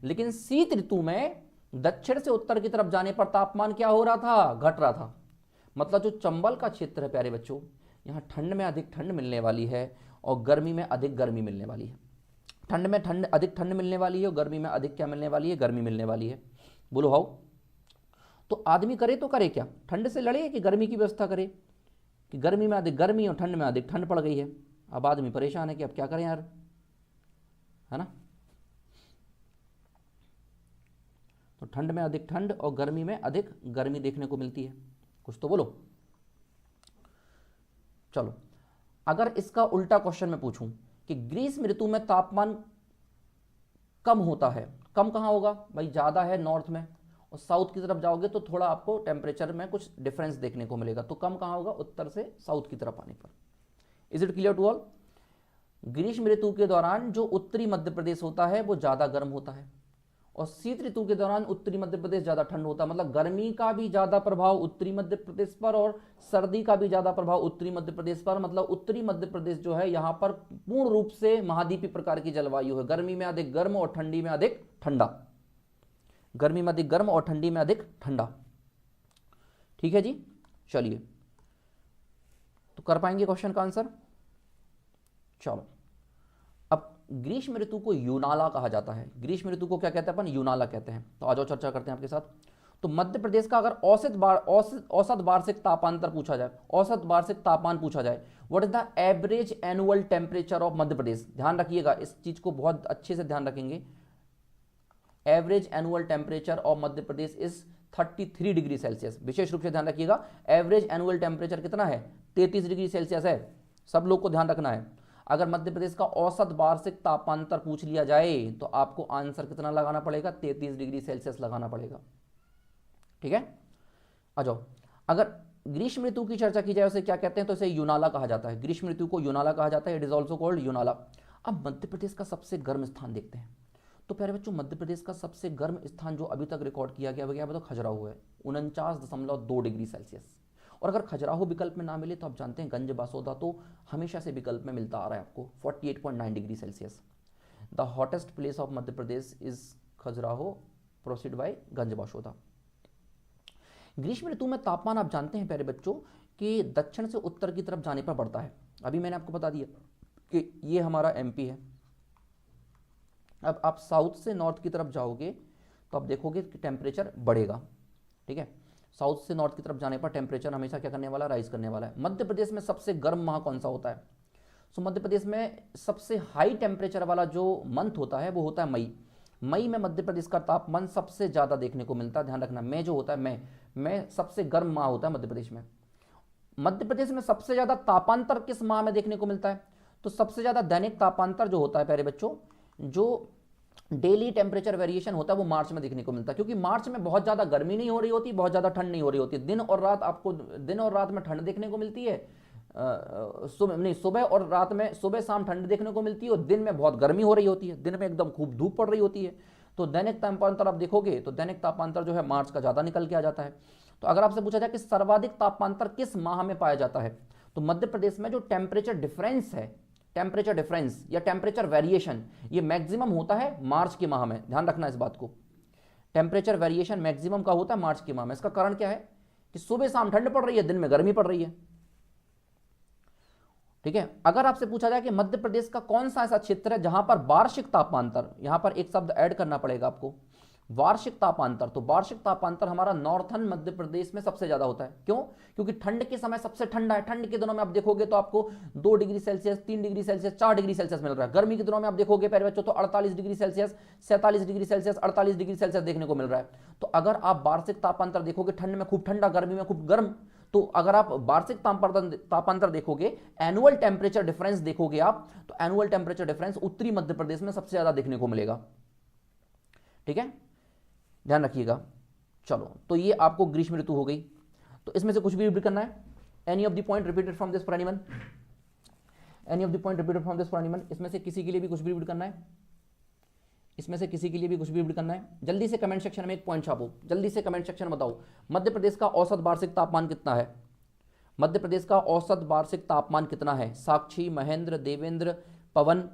लेकिन शीत ऋतु में दक्षिण से उत्तर की तरफ जाने पर तापमान क्या हो रहा था, घट रहा था। मतलब जो चंबल का क्षेत्र है प्यारे बच्चों, यहां ठंड में अधिक ठंड मिलने वाली है और गर्मी में अधिक गर्मी मिलने वाली है। ठंड में अधिक ठंड मिलने वाली है और गर्मी में अधिक क्या मिलने वाली है, गर्मी मिलने वाली है। बोलो हाउ। तो आदमी करे तो करे क्या, ठंड से लड़े कि गर्मी की व्यवस्था करे, कि गर्मी में अधिक गर्मी और ठंड में अधिक ठंड पड़ गई है। अब आदमी परेशान है कि अब क्या करें यार, है ना। तो ठंड में अधिक ठंड और गर्मी में अधिक गर्मी देखने को मिलती है। कुछ तो बोलो। चलो अगर इसका उल्टा क्वेश्चन मैं पूछूं कि ग्रीष्म ऋतु में तापमान कम होता है, कम कहां होगा भाई, ज्यादा है नॉर्थ में, और साउथ की तरफ जाओगे तो थोड़ा आपको टेम्परेचर में कुछ डिफरेंस देखने को मिलेगा। तो कम कहां होगा, उत्तर से साउथ की तरफ आने पर। Is it clear to all? ग्रीष्म ऋतु के दौरान जो उत्तरी मध्य प्रदेश होता है वो ज़्यादा गर्म होता है, और शीत ऋतु के दौरान उत्तरी मध्य प्रदेश ज़्यादा ठंड होता है। मतलब गर्मी का भी ज़्यादा प्रभाव उत्तरी मध्य प्रदेश पर और सर्दी का भी ज़्यादा प्रभाव उत्तरी मध्य प्रदेश पर। मतलब उत्तरी मध्य प्रदेश जो है यहाँ पर पूर्ण रूप से महाद्वीपीय प्रकार की जलवायु है, गर्मी में अधिक गर्म और ठंडी में अधिक ठंडा, गर्मी में अधिक गर्म और ठंडी में अधिक ठंडा। ठीक है जी, चलिए तो कर पाएंगे क्वेश्चन का आंसर? चलो, अब ग्रीष्म ऋतु को यूनाला कहा जाता है। ग्रीष्म ऋतु को क्या कहते हैं अपन? यूनाला कहते हैं। तो आज और चर्चा करते हैं आपके साथ। तो मध्य प्रदेश का अगर औसत वार्षिक तापांतर पूछा जाए, औसत वार्षिक तापमान पूछा जाए, what is the average annual temperature of Madhya Pradesh? ध्यान रखिएगा, इस चीज को बहुत अच्छे से ध्यान रखेंगे। Average annual temperature of Madhya Pradesh is 33 degree Celsius. विशेष रूप से ध्यान रखिएगा, एवरेज एनुअल टेम्परेचर कितना है? 33 डिग्री सेल्सियस है। सब लोग को ध्यान रखना है। अगर मध्य प्रदेश का औसत वार्षिक तापांतर पूछ लिया जाए तो आपको आंसर कितना लगाना पड़ेगा? 33 डिग्री सेल्सियस लगाना पड़ेगा। ठीक है, आ जाओ। अगर ग्रीष्म ऋतु की चर्चा की जाए उसे क्या कहते हैं? तो इसे यूनाला कहा जाता है। ग्रीष्म ऋतु को यूनाला कहा जाता है, इट इज ऑल्सो कॉल्ड यूनाला। अब मध्य प्रदेश का सबसे गर्म स्थान देखते हैं। तो प्यारे बच्चों, मध्य प्रदेश का सबसे गर्म स्थान जो अभी तक रिकॉर्ड किया गया वो तो खजुराहो है, 49.2 डिग्री सेल्सियस। और अगर खजुराहो विकल्प में ना मिले तो आप जानते हैं गंज बासोदा तो हमेशा से विकल्प में मिलता आ रहा है आपको, 48.9 degree Celsius. The hottest place of Madhya Pradesh is Khajuraho, proceed by Ganj Basoda. ग्रीष्म ऋतु में तापमान आप जानते हैं प्यारे बच्चों कि दक्षिण से उत्तर की तरफ जाने पर बढ़ता है। अभी मैंने आपको बता दिया कि ये हमारा एमपी है। अब आप साउथ से नॉर्थ की तरफ जाओगे तो आप देखोगे कि टेम्परेचर बढ़ेगा। ठीक है, साउथ से नॉर्थ की तरफ जाने पर टेम्परेचर हमेशा क्या करने वाला? राइज करने वाला है। मध्य प्रदेश में सबसे गर्म माह कौन सा होता है? सो मध्य प्रदेश में सबसे हाई टेम्परेचर वाला जो मंथ होता है वो होता है मई। मई में मध्य प्रदेश का तापमान सबसे ज़्यादा देखने को मिलता है। ध्यान रखना, मई जो होता है मई सबसे गर्म माह होता है मध्य प्रदेश में। मध्य प्रदेश में सबसे ज़्यादा तापांतर किस माह में देखने को मिलता है? तो सबसे ज़्यादा दैनिक तापांतर जो होता है प्यारे बच्चों, जो डेली टेम्परेचर वेरिएशन होता है वो मार्च में देखने को मिलता है, क्योंकि मार्च में बहुत ज़्यादा गर्मी नहीं हो रही होती, बहुत ज़्यादा ठंड नहीं हो रही होती। दिन और रात आपको दिन और रात में ठंड देखने को मिलती है, सुबह और रात में, सुबह शाम ठंड देखने को मिलती है, और दिन में बहुत गर्मी हो रही होती है, दिन में एकदम खूब धूप पड़ रही होती है। तो दैनिक तापांतर आप देखोगे तो दैनिक तापांतर जो है मार्च का ज़्यादा निकल के आ जाता है। तो अगर आपसे पूछा जाए कि सर्वाधिक तापांतर किस माह में पाया जाता है, तो मध्य प्रदेश में जो टेम्परेचर डिफरेंस है, टेम्परेचर डिफरेंस या टेम्परेचर वेरिएशन, ये मैक्सिमम होता है मार्च के माह में। ध्यान रखना इस बात को, टेम्परेचर वेरिएशन मैक्सिमम का होता है मार्च के माह में। इसका कारण क्या है कि सुबह शाम ठंड पड़ रही है, दिन में गर्मी पड़ रही है। ठीक है, अगर आपसे पूछा जाए कि मध्य प्रदेश का कौन सा ऐसा क्षेत्र है जहां पर वार्षिक तापांतर, यहां पर एक शब्द ऐड करना पड़ेगा आपको, वार्षिक तापांतर, तो वार्षिक तापांतर हमारा नॉर्थन मध्य प्रदेश में सबसे ज्यादा होता है। क्यों? क्योंकि ठंड के समय सबसे ठंडा है। ठंड के दिनों में आप देखोगे तो आपको 2 degree Celsius, 3 degree Celsius, 4 degree Celsius मिल रहा है। गर्मी के दिनों में आप देखोगे प्यारे बच्चों तो 48 degree Celsius, 47 degree Celsius, 48 degree Celsius देखने को मिल रहा है। तो अगर आप वार्षिक तापांतर देखोगे, ठंड में खूब ठंडा, गर्मी में खूब गर्म, तो अगर आप वार्षिक तापांतर देखोगे, एनुअल टेम्परेचर डिफरेंस देखोगे आप, तो एनुअल टेम्परेचर डिफरेंस उत्तरी मध्य प्रदेश में सबसे ज्यादा देखने को मिलेगा। ठीक है, ध्यान रखिएगा। चलो, तो ये आपको ग्रीष्म ऋतु हो गई। तो इसमें से कुछ भी रिपीट करना है? Any of the point repeated from this for anyone? Any of the point repeated from this for anyone? इसमें से किसी के लिए भी कुछ भी रिपीट करना है? इसमें से किसी के लिए भी कुछ भी रिपीट करना है? जल्दी से कमेंट सेक्शन में एक पॉइंट छापो, जल्दी से कमेंट सेक्शन में बताओ, मध्य प्रदेश का औसत वार्षिक तापमान कितना है? मध्य प्रदेश का औसत वार्षिक तापमान कितना है? साक्षी, महेंद्र, देवेंद्र, पवन,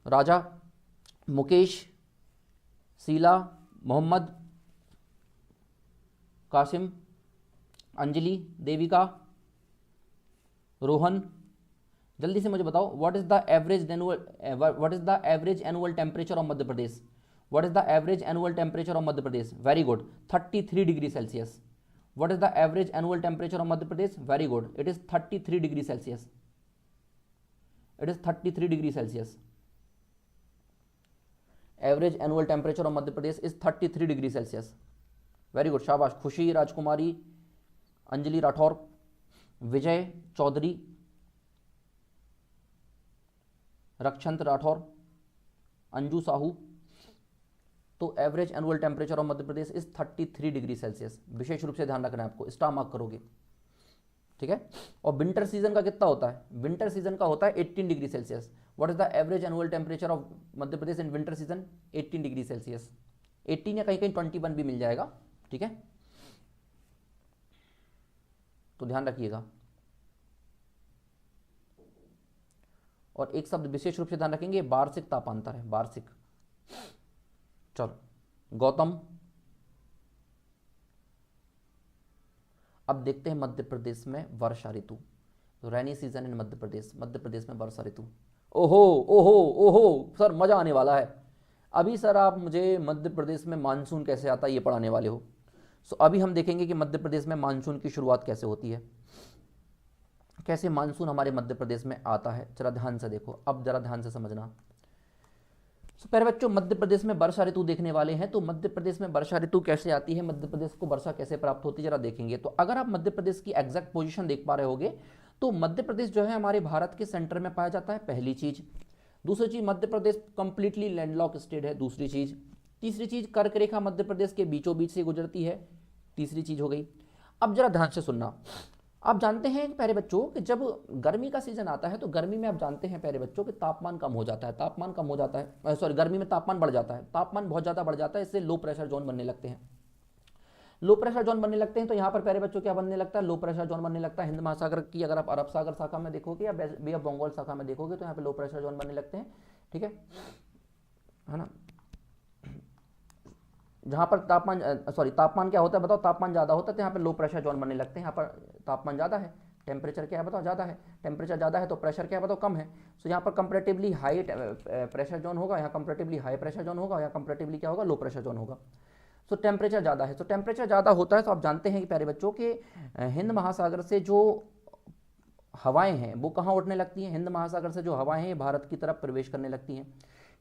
राजा, मुकेश, शीला, मोहम्मद, कासिम, अंजलि, देविका, रोहन, जल्दी से मुझे बताओ, what is the average annual temperature of Madhya Pradesh? What is the average annual temperature of Madhya Pradesh? Very good, 33 degree Celsius. What is the average annual temperature of Madhya Pradesh? Very good, it is 33 degree Celsius. It is 33 degree Celsius. Average annual temperature of Madhya Pradesh is 33 degree Celsius. Very good, शाबाश। खुशी राजकुमारी, अंजलि राठौर, विजय चौधरी, रक्षंत राठौर, अंजू साहू। तो average annual temperature of Madhya Pradesh is 33 degree Celsius. विशेष रूप से ध्यान रखना है आपको, स्टार मार्क करोगे। ठीक है। और विंटर सीजन का कितना होता है, विंटर सीजन का होता है 18 degree Celsius. What is the average annual temperature of Madhya Pradesh in winter season, 18 degree Celsius, 18 या कहीं कहीं 21 भी मिल जाएगा, ठीक है, तो ध्यान रखिएगा। और एक शब्द विशेष रूप से ध्यान रखेंगे, वार्षिक तापांतर है, वार्षिक। चलो गौतम, अब देखते हैं मध्य प्रदेश में वर्षा ऋतु, तो रैनी सीजन इन मध्य प्रदेश, मध्य प्रदेश में वर्षा ऋतु। ओहो ओहो ओहो सर, मजा आने वाला है। अभी सर आप मुझे मध्य प्रदेश में मानसून कैसे आता है ये पढ़ाने वाले हो। सो अभी हम देखेंगे कि मध्य प्रदेश में मानसून की शुरुआत कैसे होती है, कैसे मानसून हमारे मध्य प्रदेश में आता है। जरा ध्यान से देखो, अब जरा ध्यान से समझना। पहले बच्चों मध्य प्रदेश में वर्षा ऋतु देखने वाले हैं, तो मध्य प्रदेश में वर्षा ऋतु कैसे आती है, मध्य प्रदेश को वर्षा कैसे प्राप्त होती है, जरा देखेंगे। तो अगर आप मध्य प्रदेश की एग्जैक्ट पोजीशन देख पा रहे होगे, तो मध्य प्रदेश जो है हमारे भारत के सेंटर में पाया जाता है, पहली चीज। दूसरी चीज, Madhya Pradesh completely landlocked state है, दूसरी चीज। तीसरी चीज, कर्क रेखा मध्य प्रदेश के बीचों बीच से गुजरती है, तीसरी चीज हो गई। अब जरा ध्यान से सुनना। आप जानते हैं प्यारे बच्चों कि जब गर्मी का सीजन आता है, तो गर्मी में आप जानते हैं प्यारे बच्चों कि तापमान कम हो जाता है, तापमान कम हो जाता है, सॉरी गर्मी में तापमान बढ़ जाता है, तापमान बहुत ज़्यादा बढ़ जाता है, इससे लो प्रेशर जोन बनने लगते हैं। लो प्रेशर जोन बनने लगते हैं तो यहाँ पर प्यारे बच्चों क्या बनने लगता है, लो प्रेशर जोन बनने लगता है। हिंद महासागर की अगर आप अरब सागर शाखा में देखोगे या बे ऑफ बंगाल शाखा में देखोगे, तो यहाँ पे लो प्रेशर जोन बनने लगते हैं, ठीक है ना। जहाँ पर तापमान क्या होता है बताओ, तापमान ज़्यादा होता है तो यहाँ पे लो प्रेशर जोन बनने लगते हैं। यहाँ पर तापमान ज़्यादा है, टेम्परेचर क्या है बताओ, ज़्यादा है, टेम्परेचर ज़्यादा है तो प्रेशर क्या है बताओ, कम है। सो यहाँ पर कंपैरेटिवली हाई प्रेशर जोन होगा, यहाँ कंपैरेटिवली हाई प्रेशर जोन होगा, यहाँ कंपैरेटिवली क्या होगा, लो प्रेशर जोन होगा। सो टेम्परेचर ज़्यादा है, तो टेम्परेचर ज़्यादा होता है तो आप जानते हैं कि प्यारे बच्चों के हिंद महासागर से जो हवाएं हैं वो कहाँ उठने लगती हैं, हिंद महासागर से जो हवाएं हैं भारत की तरफ प्रवेश करने लगती हैं,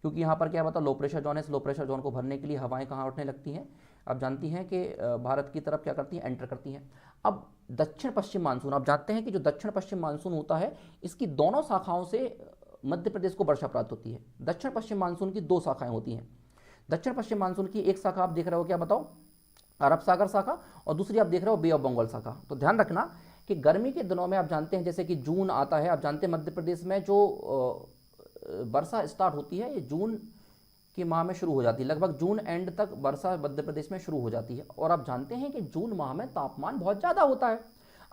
क्योंकि यहाँ पर क्या बताओ लो प्रेशर जोन है। लो प्रेशर जोन को भरने के लिए हवाएं कहाँ उठने लगती हैं, आप जानती हैं कि भारत की तरफ क्या करती हैं, एंटर करती हैं। अब दक्षिण पश्चिम मानसून, आप जानते हैं कि जो दक्षिण पश्चिम मानसून होता है, इसकी दोनों शाखाओं से मध्य प्रदेश को वर्षा प्राप्त होती है। दक्षिण पश्चिम मानसून की दो शाखाएं होती हैं। दक्षिण पश्चिम मानसून की एक शाखा आप देख रहे हो, क्या बताओ, अरब सागर शाखा, और दूसरी आप देख रहे हो बे ऑफ बंगाल शाखा। तो ध्यान रखना कि गर्मी के दिनों में आप जानते हैं जैसे कि जून आता है, आप जानते हैं मध्य प्रदेश में जो वर्षा स्टार्ट होती है ये जून के माह में शुरू हो जाती है, लगभग जून एंड तक वर्षा मध्य प्रदेश में शुरू हो जाती है। और आप जानते हैं कि जून माह में तापमान बहुत ज़्यादा होता है।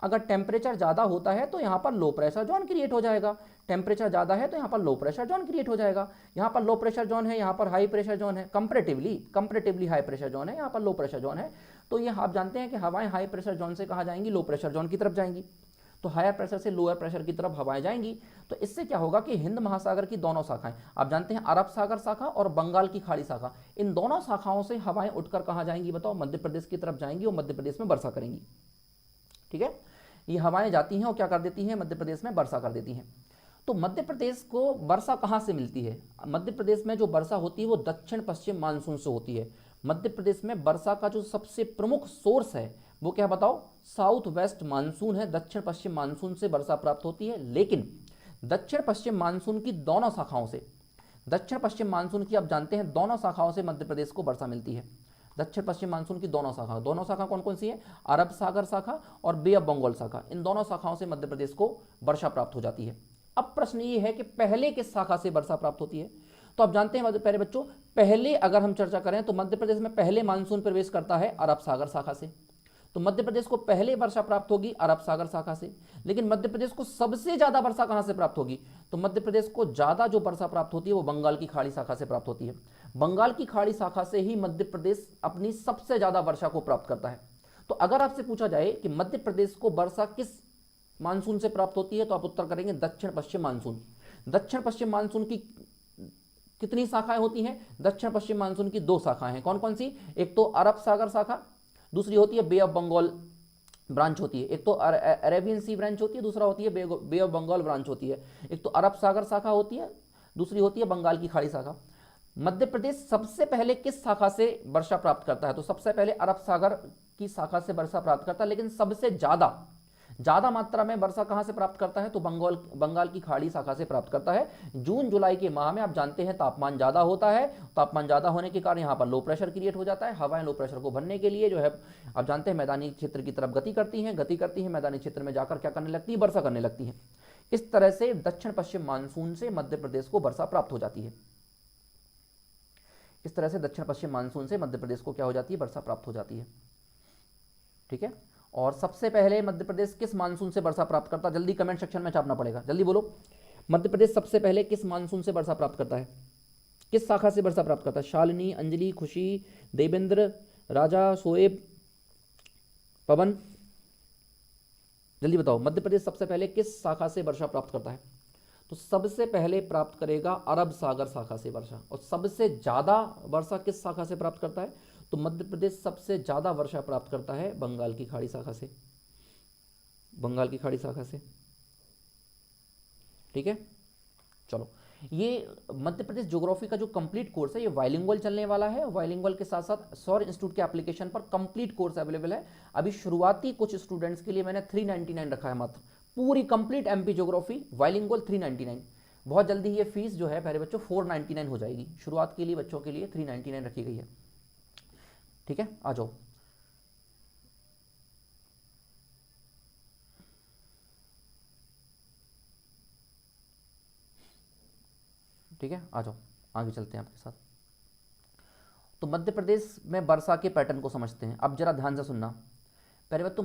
अगर टेम्परेचर ज़्यादा होता है तो यहाँ पर लो प्रेशर जोन क्रिएट हो जाएगा, टेम्परेचर ज़्यादा है तो यहाँ पर लो प्रेशर जोन क्रिएट हो जाएगा। यहाँ पर लो प्रेशर जोन है, यहाँ पर हाई प्रेशर जोन है, कंपैरेटिवली हाई प्रेशर जोन है, यहाँ पर लो प्रेशर जोन है। तो ये आप जानते हैं कि हवाएं हाई प्रेशर जोन से कहाँ जाएंगी, लो प्रेशर जोन की तरफ जाएंगी। तो हायर प्रेशर से लोअर प्रेशर की तरफ हवाएं जाएंगी। तो इससे क्या होगा कि हिंद महासागर की दोनों शाखाएं, आप जानते हैं अरब सागर शाखा और बंगाल की खाड़ी शाखा, इन दोनों शाखाओं से हवाएं उठकर कहाँ जाएंगी बताओ, मध्य प्रदेश की तरफ जाएंगी और मध्य प्रदेश में वर्षा करेंगी। ठीक है, ये हवाएं जाती हैं और क्या कर देती हैं, मध्य प्रदेश में वर्षा कर देती हैं। तो मध्य प्रदेश को वर्षा कहाँ से मिलती है, मध्य प्रदेश में जो वर्षा होती है वो दक्षिण पश्चिम मानसून से होती है। मध्य प्रदेश में वर्षा का जो सबसे प्रमुख सोर्स है वो क्या बताओ, साउथ वेस्ट मानसून है, दक्षिण पश्चिम मानसून से वर्षा प्राप्त होती है। लेकिन दक्षिण पश्चिम मानसून की दोनों शाखाओं से, दक्षिण पश्चिम मानसून की आप जानते हैं दोनों शाखाओं से मध्य प्रदेश को वर्षा मिलती है। दक्षिण पश्चिम मानसून की दोनों शाखा कौन कौन सी है, अरब सागर शाखा और बे ऑफ बंगाल शाखा, इन दोनों शाखाओं से मध्य प्रदेश को वर्षा प्राप्त हो जाती है। अब प्रश्न ये है कि पहले किस शाखा से वर्षा प्राप्त होती है। तो आप जानते हैं पहले बच्चों, पहले अगर हम चर्चा करें तो मध्य प्रदेश में पहले मानसून प्रवेश करता है अरब सागर शाखा से। तो मध्य प्रदेश को पहले वर्षा प्राप्त होगी अरब सागर शाखा से। लेकिन मध्य प्रदेश को सबसे ज्यादा वर्षा कहां से प्राप्त होगी, तो मध्य प्रदेश को ज्यादा जो वर्षा प्राप्त होती है वो बंगाल की खाड़ी शाखा से प्राप्त होती है। बंगाल की खाड़ी शाखा से ही मध्य प्रदेश अपनी सबसे ज्यादा वर्षा को प्राप्त करता है। तो अगर आपसे पूछा जाए कि मध्य प्रदेश को वर्षा किस मानसून से प्राप्त होती है, तो आप उत्तर करेंगे दक्षिण पश्चिम मानसून। दक्षिण पश्चिम मानसून की कितनी शाखाएं होती हैं, दक्षिण पश्चिम मानसून की दो शाखाएं हैं। कौन कौन सी, एक तो अरब सागर शाखा, दूसरी होती है बे ऑफ बंगाल ब्रांच होती है। एक तो अरेबियन सी ब्रांच होती है, दूसरा होती है बे ऑफ बंगाल ब्रांच होती है। एक तो अरब सागर शाखा होती है, दूसरी होती है बंगाल की खाड़ी शाखा। मध्य प्रदेश सबसे पहले किस शाखा से वर्षा प्राप्त करता है, तो सबसे पहले अरब सागर की शाखा से वर्षा प्राप्त करता है। लेकिन सबसे ज्यादा ज़्यादा मात्रा में वर्षा कहाँ से प्राप्त करता है, तो बंगाल की खाड़ी शाखा से प्राप्त करता है। जून जुलाई के माह में आप जानते हैं तापमान ज़्यादा होता है, तापमान ज़्यादा होने के कारण यहाँ पर लो प्रेशर क्रिएट हो जाता है। हवाएं लो प्रेशर को भरने के लिए जो है आप जानते हैं मैदानी क्षेत्र की तरफ गति करती हैं, मैदानी क्षेत्र में जाकर क्या करने लगती है, वर्षा करने लगती है। इस तरह से दक्षिण पश्चिम मानसून से मध्य प्रदेश को वर्षा प्राप्त हो जाती है। इस तरह से दक्षिण पश्चिम मानसून से मध्य प्रदेश को क्या हो जाती है, वर्षा प्राप्त हो जाती है। ठीक है, और सबसे पहले मध्य प्रदेश किस मानसून से वर्षा प्राप्त करता है, जल्दी कमेंट सेक्शन में छापना पड़ेगा, जल्दी बोलो। मध्य प्रदेश सबसे पहले किस मानसून से वर्षा प्राप्त करता है, किस शाखा से वर्षा प्राप्त करता है? शालिनी, अंजलि, खुशी, देवेंद्र, राजा, शोएब, पवन, जल्दी बताओ। मध्य प्रदेश सबसे पहले किस शाखा से वर्षा प्राप्त करता है? तो सबसे पहले प्राप्त करेगा अरब सागर शाखा से वर्षा। और सबसे ज़्यादा वर्षा किस शाखा से प्राप्त करता है? तो मध्य प्रदेश सबसे ज़्यादा वर्षा प्राप्त करता है बंगाल की खाड़ी शाखा से, बंगाल की खाड़ी शाखा से। ठीक है, चलो, ये मध्य प्रदेश ज्योग्राफी का जो कंप्लीट कोर्स है ये बाइलिंगुअल चलने वाला है। बाइलिंगुअल के साथ साथ सौर इंस्टीट्यूट के एप्लीकेशन पर कंप्लीट कोर्स अवेलेबल है। अभी शुरुआती कुछ स्टूडेंट्स के लिए मैंने 399 रखा है मात्र, पूरी कंप्लीट एमपी ज्योग्राफी बाइलिंगुअल 399। बहुत जल्दी ये फीस जो है पहले बच्चों 499 हो जाएगी। शुरुआत के लिए बच्चों के लिए 399 रखी गई है। ठीक है, आ जाओ। ठीक है, आ जाओ, आगे चलते हैं आपके साथ। तो मध्य प्रदेश में वर्षा के पैटर्न को समझते हैं। अब जरा ध्यान से सुनना। पहले बच्चों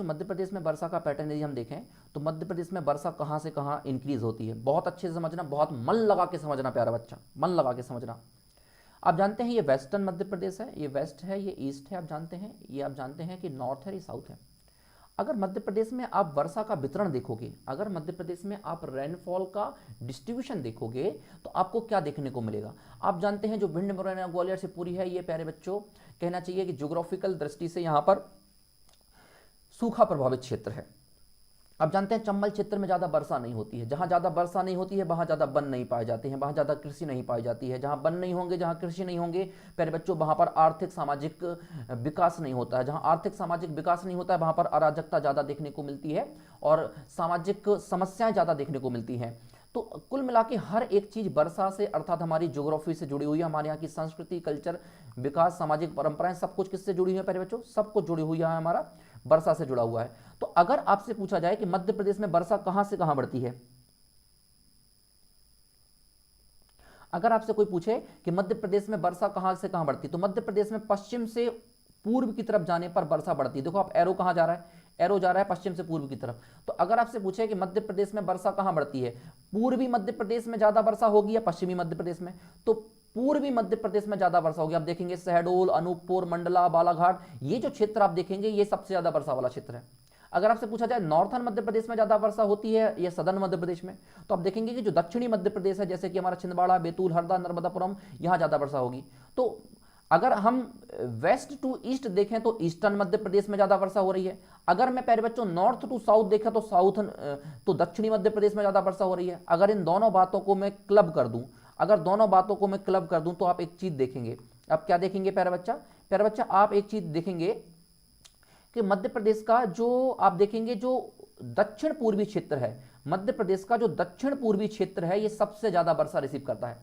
मध्य प्रदेश में वर्षा का पैटर्न यदि हम देखें तो मध्य प्रदेश में वर्षा कहाँ से कहाँ इंक्रीज होती है, बहुत अच्छे से समझना, बहुत मन लगा के समझना प्यारा बच्चा, मन लगा के समझना। आप जानते हैं ये वेस्टर्न मध्य प्रदेश है, ये वेस्ट है, ये ईस्ट है, आप जानते हैं, ये आप जानते हैं कि नॉर्थ है, ये साउथ है। अगर मध्य प्रदेश में आप वर्षा का वितरण देखोगे, अगर मध्य प्रदेश में आप रेनफॉल का डिस्ट्रीब्यूशन देखोगे तो आपको क्या देखने को मिलेगा? आप जानते हैं जो भिंड, मुरैना, ग्वालियर से पूरी है, ये प्यारे बच्चों कहना चाहिए कि ज्योग्राफिकल दृष्टि से यहाँ पर सूखा प्रभावित क्षेत्र है। आप जानते हैं चंबल क्षेत्र में ज़्यादा वर्षा नहीं होती है। जहाँ ज़्यादा वर्षा नहीं होती है वहाँ ज़्यादा वन नहीं पाए जाते हैं, वहाँ ज़्यादा कृषि नहीं पाई जाती है। जहाँ वन नहीं होंगे, जहाँ कृषि नहीं होंगे प्यारे बच्चों, वहाँ पर आर्थिक सामाजिक विकास नहीं होता है। जहाँ आर्थिक सामाजिक विकास नहीं होता है वहाँ पर अराजकता ज़्यादा देखने को मिलती है और सामाजिक समस्याएं ज़्यादा देखने को मिलती हैं। तो कुल मिला के हर एक चीज़ वर्षा से अर्थात हमारी ज्योग्राफी से जुड़ी हुई है। हमारे यहाँ की संस्कृति, कल्चर, विकास, सामाजिक परंपराएं सब कुछ किससे जुड़ी हुई है प्यारे बच्चों? सब कुछ जुड़ी हुई है, हमारा वर्षा से जुड़ा हुआ है। तो अगर आपसे पूछा जाए कि मध्य प्रदेश में वर्षा कहां से कहां बढ़ती है, अगर आपसे कोई पूछे कि मध्य प्रदेश में वर्षा कहां से कहां बढ़ती है, तो मध्य प्रदेश में पश्चिम से पूर्व की तरफ जाने पर वर्षा बढ़ती है। देखो आप एरो कहां जा रहा है, एरो जा रहा है पश्चिम से पूर्व की तरफ। तो अगर आपसे पूछे कि मध्य प्रदेश में वर्षा कहां बढ़ती है, पूर्वी मध्य प्रदेश में ज्यादा वर्षा होगी या पश्चिमी मध्य प्रदेश में? तो पूर्वी मध्य प्रदेश में ज्यादा वर्षा होगी। आप देखेंगे शहडोल, अनूपपुर, मंडला, बालाघाट, ये जो क्षेत्र आप देखेंगे ये सबसे ज्यादा वर्षा वाला क्षेत्र है। अगर आपसे पूछा जाए नॉर्थन मध्य प्रदेश में ज्यादा वर्षा होती है या सदर्न मध्य प्रदेश में, तो आप देखेंगे कि जो दक्षिणी मध्य प्रदेश है जैसे कि हमारा छिंदवाड़ा, बैतूल, हरदा, नर्मदापुरम, यहाँ ज्यादा वर्षा होगी। तो अगर हम वेस्ट टू ईस्ट देखें तो ईस्टर्न मध्य प्रदेश में ज्यादा वर्षा हो रही है। अगर मैं प्यारे बच्चों नॉर्थ टू साउथ देखें तो तो दक्षिणी मध्य प्रदेश में ज्यादा वर्षा हो रही है। अगर इन दोनों बातों को मैं क्लब कर दूं, तो आप एक चीज देखेंगे। आप क्या देखेंगे प्यारा बच्चा, आप एक चीज देखेंगे कि मध्य प्रदेश का जो आप देखेंगे जो दक्षिण पूर्वी क्षेत्र है, मध्य प्रदेश का जो दक्षिण पूर्वी क्षेत्र है ये सबसे ज्यादा वर्षा रिसीव करता है।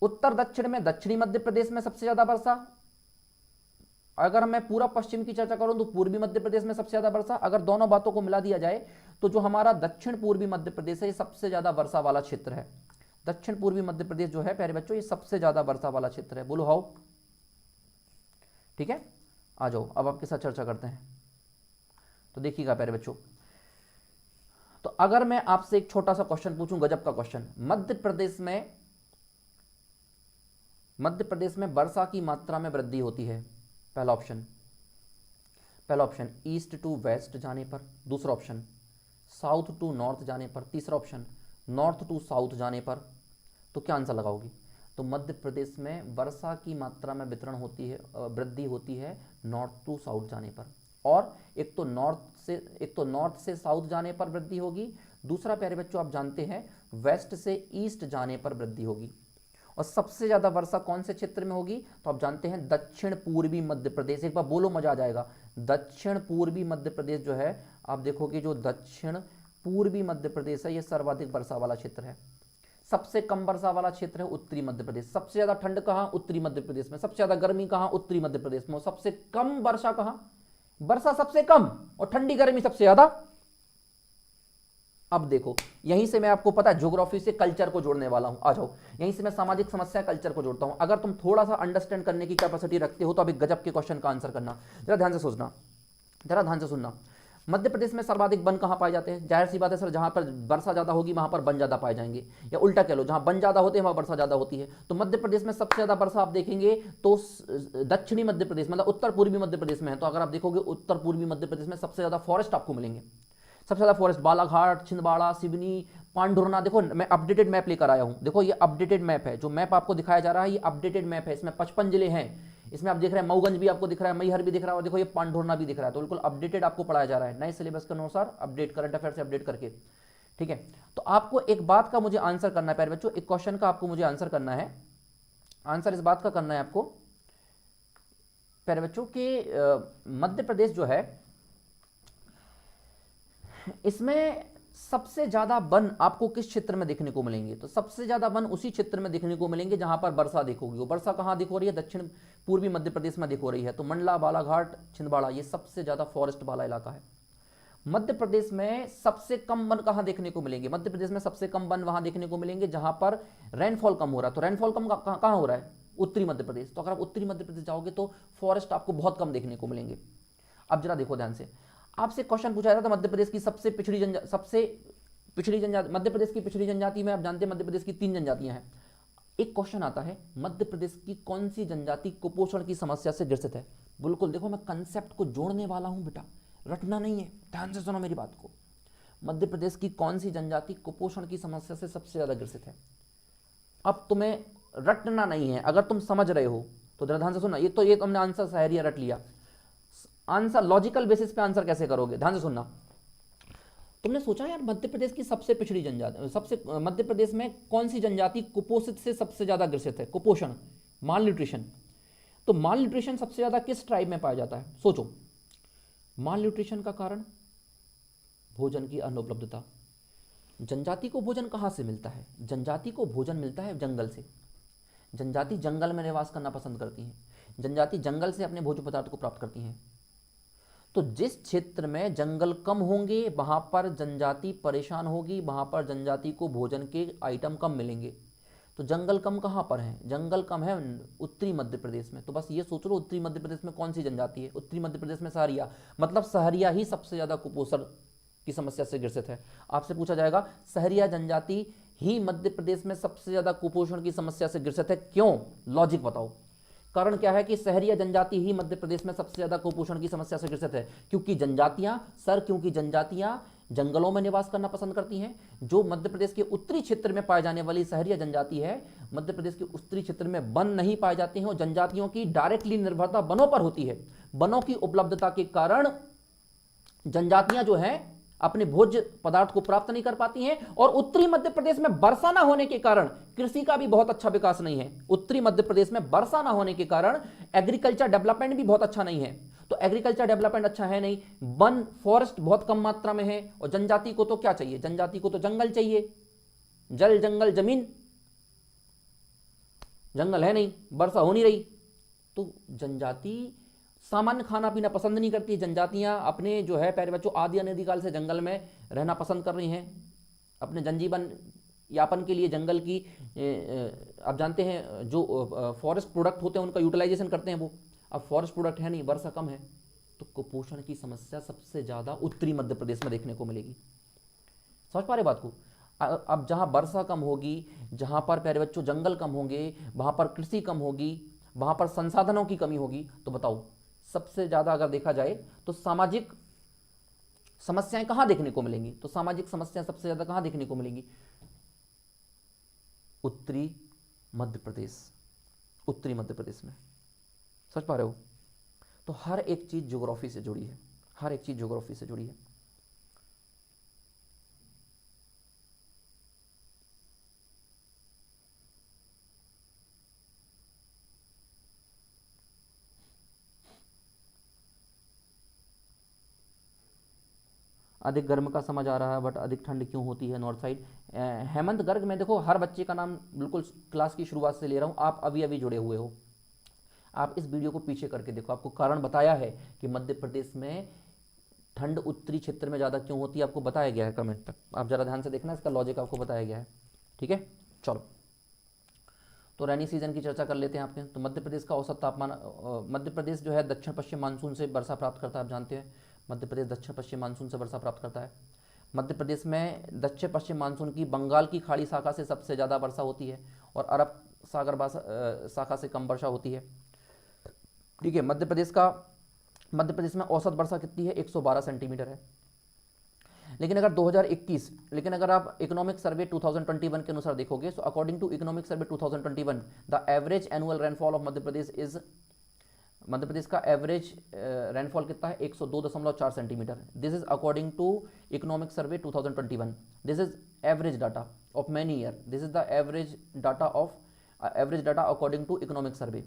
उत्तर दक्षिण में दक्षिणी मध्य प्रदेश में सबसे ज्यादा वर्षा। अगर मैं पूरा पश्चिम की चर्चा करूं तो पूर्वी मध्य प्रदेश में सबसे ज्यादा वर्षा। अगर दोनों बातों को मिला दिया जाए तो जो हमारा दक्षिण पूर्वी मध्य प्रदेश है ये सबसे ज्यादा वर्षा वाला क्षेत्र है। दक्षिण पूर्वी मध्य प्रदेश जो है प्यारे बच्चों ये सबसे ज्यादा वर्षा वाला क्षेत्र है। बोलो हाउ। ठीक है, आ जाओ अब आपके साथ चर्चा करते हैं। तो देखिएगा प्यारे बच्चों, तो अगर मैं आपसे एक छोटा सा क्वेश्चन पूछूं, गजब का क्वेश्चन, मध्य प्रदेश में वर्षा की मात्रा में वृद्धि होती है। पहला ऑप्शन ईस्ट टू वेस्ट जाने पर, दूसरा ऑप्शन साउथ टू नॉर्थ जाने पर, तीसरा ऑप्शन नॉर्थ टू साउथ जाने पर। तो क्या आंसर लगाओगी? तो मध्य प्रदेश में वर्षा की मात्रा में वितरण होती है, वृद्धि होती है नॉर्थ टू साउथ जाने पर। और एक तो नॉर्थ से साउथ जाने पर वृद्धि होगी, दूसरा प्यारे बच्चों आप जानते हैं वेस्ट से ईस्ट जाने पर वृद्धि होगी। और सबसे ज्यादा वर्षा कौन से क्षेत्र में होगी? तो आप जानते हैं दक्षिण पूर्वी मध्य प्रदेश। एक बार बोलो मजा आ जाएगा, दक्षिण पूर्वी मध्य प्रदेश जो है, आप देखोगे जो दक्षिण पूर्वी मध्य प्रदेश है, ये सर्वाधिक वर्षा वाला क्षेत्र है। सबसे कम वर्षा वाला क्षेत्र है उत्तरी मध्य प्रदेश। सबसे ज्यादा ठंड कहाँ? उत्तरी मध्य प्रदेश में। सबसे ज्यादा गर्मी कहाँ? उत्तरी मध्य प्रदेश में। सबसे कम वर्षा कहाँ? वर्षा सबसे कम और ठंडी गर्मी सबसे ज्यादा। अब देखो, यहीं से मैं आपको पता है ज्योग्राफी से कल्चर को जोड़ने वाला हूं। आ जाओ, यहीं से मैं सामाजिक समस्या कल्चर को जोड़ता हूं। अगर तुम थोड़ा सा अंडरस्टैंड करने की कैपेसिटी रखते हो तो अभी गजब के क्वेश्चन का आंसर करना। जरा ध्यान से सोचना, जरा ध्यान से सुनना। मध्य प्रदेश में सर्वाधिक वन कहाँ पाए जाते हैं? जाहिर सी बात है सर, जहां पर वर्षा ज्यादा होगी वहां पर वन ज्यादा पाए जाएंगे, या उल्टा कह लो, जहां वन ज्यादा होते हैं वहां वर्षा ज्यादा होती है। तो मध्य प्रदेश में सबसे ज्यादा वर्षा आप देखेंगे तो दक्षिणी मध्य प्रदेश, मतलब उत्तर पूर्वी मध्य प्रदेश में है। तो अगर आप देखोगे उत्तर पूर्वी मध्य प्रदेश में सबसे ज्यादा फॉरेस्ट आपको मिलेंगे। सबसे ज्यादा फॉरेस्ट बालाघाट, छिंदवाड़ा, सिवनी, पांडुरना। देखो मैं अपडेटेड मैप लेकर आया हूं। देखो ये अपडेटेड मैप है, जो मैप आपको दिखाया जा रहा है ये अपडेटेड मैप है। इसमें 55 जिले हैं। इसमें आप देख रहे हैं मऊगंज भी आपको दिख रहा है, मैहर भी दिख रहा है, और देखो ये पांडुरना भी दिख रहा है। तो बिल्कुल अपडेटेड आपको पढ़ाया जा रहा है, नए सिलेबस के अनुसार अपडेट, करंट अफेयर से अपडेट करके। ठीक है, तो आपको एक बात का मुझे आंसर करना है प्यारे बच्चों, एक क्वेश्चन का आपको मुझे आंसर करना है। आंसर इस बात का करना है आपको प्यारे बच्चों कि मध्य प्रदेश जो है, इसमें सबसे ज्यादा वन आपको किस क्षेत्र में देखने को मिलेंगे? तो सबसे ज्यादा वन उसी क्षेत्र में देखने को मिलेंगे जहां पर वर्षा देखोगे। वो वर्षा कहां दिख रही है? दक्षिण पूर्वी मध्य प्रदेश में दिख रही है। तो मंडला, बालाघाट, छिंदवाड़ा, ये सबसे ज्यादा फॉरेस्ट वाला इलाका है। मध्य प्रदेश में सबसे कम वन कहां देखने को मिलेंगे? मध्य प्रदेश में सबसे कम वन वहां देखने को मिलेंगे जहां पर रेनफॉल कम हो रहा है। तो रेनफॉल कम कहां हो रहा है? उत्तरी मध्य प्रदेश। तो अगर आप उत्तरी मध्य प्रदेश जाओगे तो फॉरेस्ट आपको बहुत कम देखने को मिलेंगे। अब जरा देखो ध्यान से, आपसे क्वेश्चन पूछा जाता था मध्य प्रदेश की सबसे पिछड़ी जनजाति, मध्य प्रदेश की पिछड़ी जनजाति में आप जानते हैं मध्य प्रदेश की 3 जनजातियां हैं। एक क्वेश्चन आता है, मध्य प्रदेश की कौन सी जनजाति कुपोषण की समस्या से ग्रसित है? बिल्कुल देखो, मैं कंसेप्ट को जोड़ने वाला हूं बेटा, रटना नहीं है, ध्यान से सुनो मेरी बात को। मध्य प्रदेश की कौन सी जनजाति कुपोषण की समस्या से सबसे ज्यादा ग्रसित है? अब तुम्हें रटना नहीं है, अगर तुम समझ रहे हो तो ध्यान से सुनना। ये तुमने आंसर सहरिया रट लिया। आंसर लॉजिकल बेसिस पे आंसर कैसे करोगे? ध्यान से सुनना। तुमने सोचा यार मध्य प्रदेश की सबसे पिछड़ी जनजाति, मध्य प्रदेश में कौन सी जनजाति कुपोषित से सबसे ज्यादा ग्रसित है? कुपोषण, माल न्यूट्रिशन। तो माल न्यूट्रिशन सबसे ज्यादा किस ट्राइब में पाया जाता है? सोचो, माल न्यूट्रिशन का कारण भोजन की अनुपलब्धता। जनजाति को भोजन कहां से मिलता है? जनजाति को भोजन मिलता है जंगल से। जनजाति जंगल में निवास करना पसंद करती है। जनजाति जंगल से अपने भोज्य पदार्थ को प्राप्त करती हैं। तो जिस क्षेत्र में जंगल कम होंगे वहां पर जनजाति परेशान होगी, वहां पर जनजाति को भोजन के आइटम कम मिलेंगे। तो जंगल कम कहां पर है? जंगल कम है उत्तरी मध्य प्रदेश में। तो बस ये सोच लो उत्तरी मध्य प्रदेश में कौन सी जनजाति है? उत्तरी मध्य प्रदेश में सहरिया, मतलब सहरिया ही सबसे ज्यादा कुपोषण की समस्या से ग्रसित है। आपसे पूछा जाएगा सहरिया जनजाति ही मध्य प्रदेश में सबसे ज्यादा कुपोषण की समस्या से ग्रसित है, क्यों? लॉजिक बताओ। कारण क्या है कि सहरिया जनजाति ही मध्य प्रदेश में सबसे ज्यादा कुपोषण की समस्या से ग्रसित है? क्योंकि जनजातियां जंगलों में निवास करना पसंद करती हैं। जो मध्य प्रदेश के उत्तरी क्षेत्र में पाए जाने वाली सहरिया जनजाति है, मध्य प्रदेश के उत्तरी क्षेत्र में वन नहीं पाए जाते हैं और जनजातियों की डायरेक्टली निर्भरता वनों पर होती है। वनों की उपलब्धता के कारण जनजातियां जो हैं अपने भोज्य पदार्थ को प्राप्त नहीं कर पाती हैं, और उत्तरी मध्य प्रदेश में वर्षा ना होने के कारण कृषि का भी बहुत अच्छा विकास नहीं है। उत्तरी मध्य प्रदेश में वर्षा ना होने के कारण एग्रीकल्चर डेवलपमेंट भी बहुत अच्छा नहीं है। तो एग्रीकल्चर डेवलपमेंट अच्छा है नहीं, वन फॉरेस्ट बहुत कम मात्रा में है, और जनजाति को तो क्या चाहिए? जनजाति को तो जंगल चाहिए, जल जंगल जमीन। जंगल है नहीं, वर्षा हो नहीं रही, तो जनजाति सामान्य खाना पीना पसंद नहीं करती। जनजातियां अपने जो है प्यारे बच्चों आदि अनादिकाल से जंगल में रहना पसंद कर रही हैं। अपने जनजीवन यापन के लिए जंगल की आप जानते हैं जो फॉरेस्ट प्रोडक्ट होते हैं उनका यूटिलाइजेशन करते हैं वो। अब फॉरेस्ट प्रोडक्ट है नहीं, वर्षा कम है, तो कुपोषण की समस्या सबसे ज़्यादा उत्तरी मध्य प्रदेश में देखने को मिलेगी। समझ पा रहे बात को? अब जहाँ वर्षा कम होगी, जहाँ पर प्यारे बच्चों जंगल कम होंगे, वहाँ पर कृषि कम होगी, वहाँ पर संसाधनों की कमी होगी, तो बताओ सबसे ज़्यादा अगर देखा जाए तो सामाजिक समस्याएं कहाँ देखने को मिलेंगी? तो सामाजिक समस्याएं सबसे ज़्यादा कहाँ देखने को मिलेंगी? उत्तरी मध्य प्रदेश, उत्तरी मध्य प्रदेश में। समझ पा रहे हो? तो हर एक चीज़ ज्योग्राफी से जुड़ी है, हर एक चीज़ ज्योग्राफी से जुड़ी है। अधिक गर्म का समझ आ रहा है, बट अधिक ठंड क्यों होती है नॉर्थ साइड। हेमंत गर्ग में देखो हर बच्चे का नाम बिल्कुल क्लास की शुरुआत से ले रहा हूँ, आप अभी अभी जुड़े हुए हो। आप इस वीडियो को पीछे करके देखो, आपको कारण बताया है कि मध्य प्रदेश में ठंड उत्तरी क्षेत्र में ज़्यादा क्यों होती है, आपको बताया गया है कमेंट तक। आप ज़रा ध्यान से देखना, इसका लॉजिक आपको बताया गया है। ठीक है, चलो तो रैनी सीजन की चर्चा कर लेते हैं आपके। तो मध्य प्रदेश का औसत तापमान, मध्य प्रदेश जो है दक्षिण पश्चिम मानसून से वर्षा प्राप्त करता है, आप जानते हैं मध्य प्रदेश दक्षिण पश्चिम मानसून से वर्षा प्राप्त करता है। मध्य प्रदेश में दक्षिण पश्चिम मानसून की बंगाल की खाड़ी शाखा से सबसे ज़्यादा वर्षा होती है और अरब सागर शाखा से कम वर्षा होती है। ठीक है, मध्य प्रदेश में औसत वर्षा कितनी है, 112 सेंटीमीटर है। लेकिन अगर आप इकोनॉमिक सर्वे 2021 के अनुसार देखोगे, so according to economic survey 2021 the average annual rainfall of Madhya Pradesh का एवरेज रेनफॉल कितना है, 102.4 centimetre. This is according to economic survey 2021। This is average data of many year, this is the average data according to economic survey.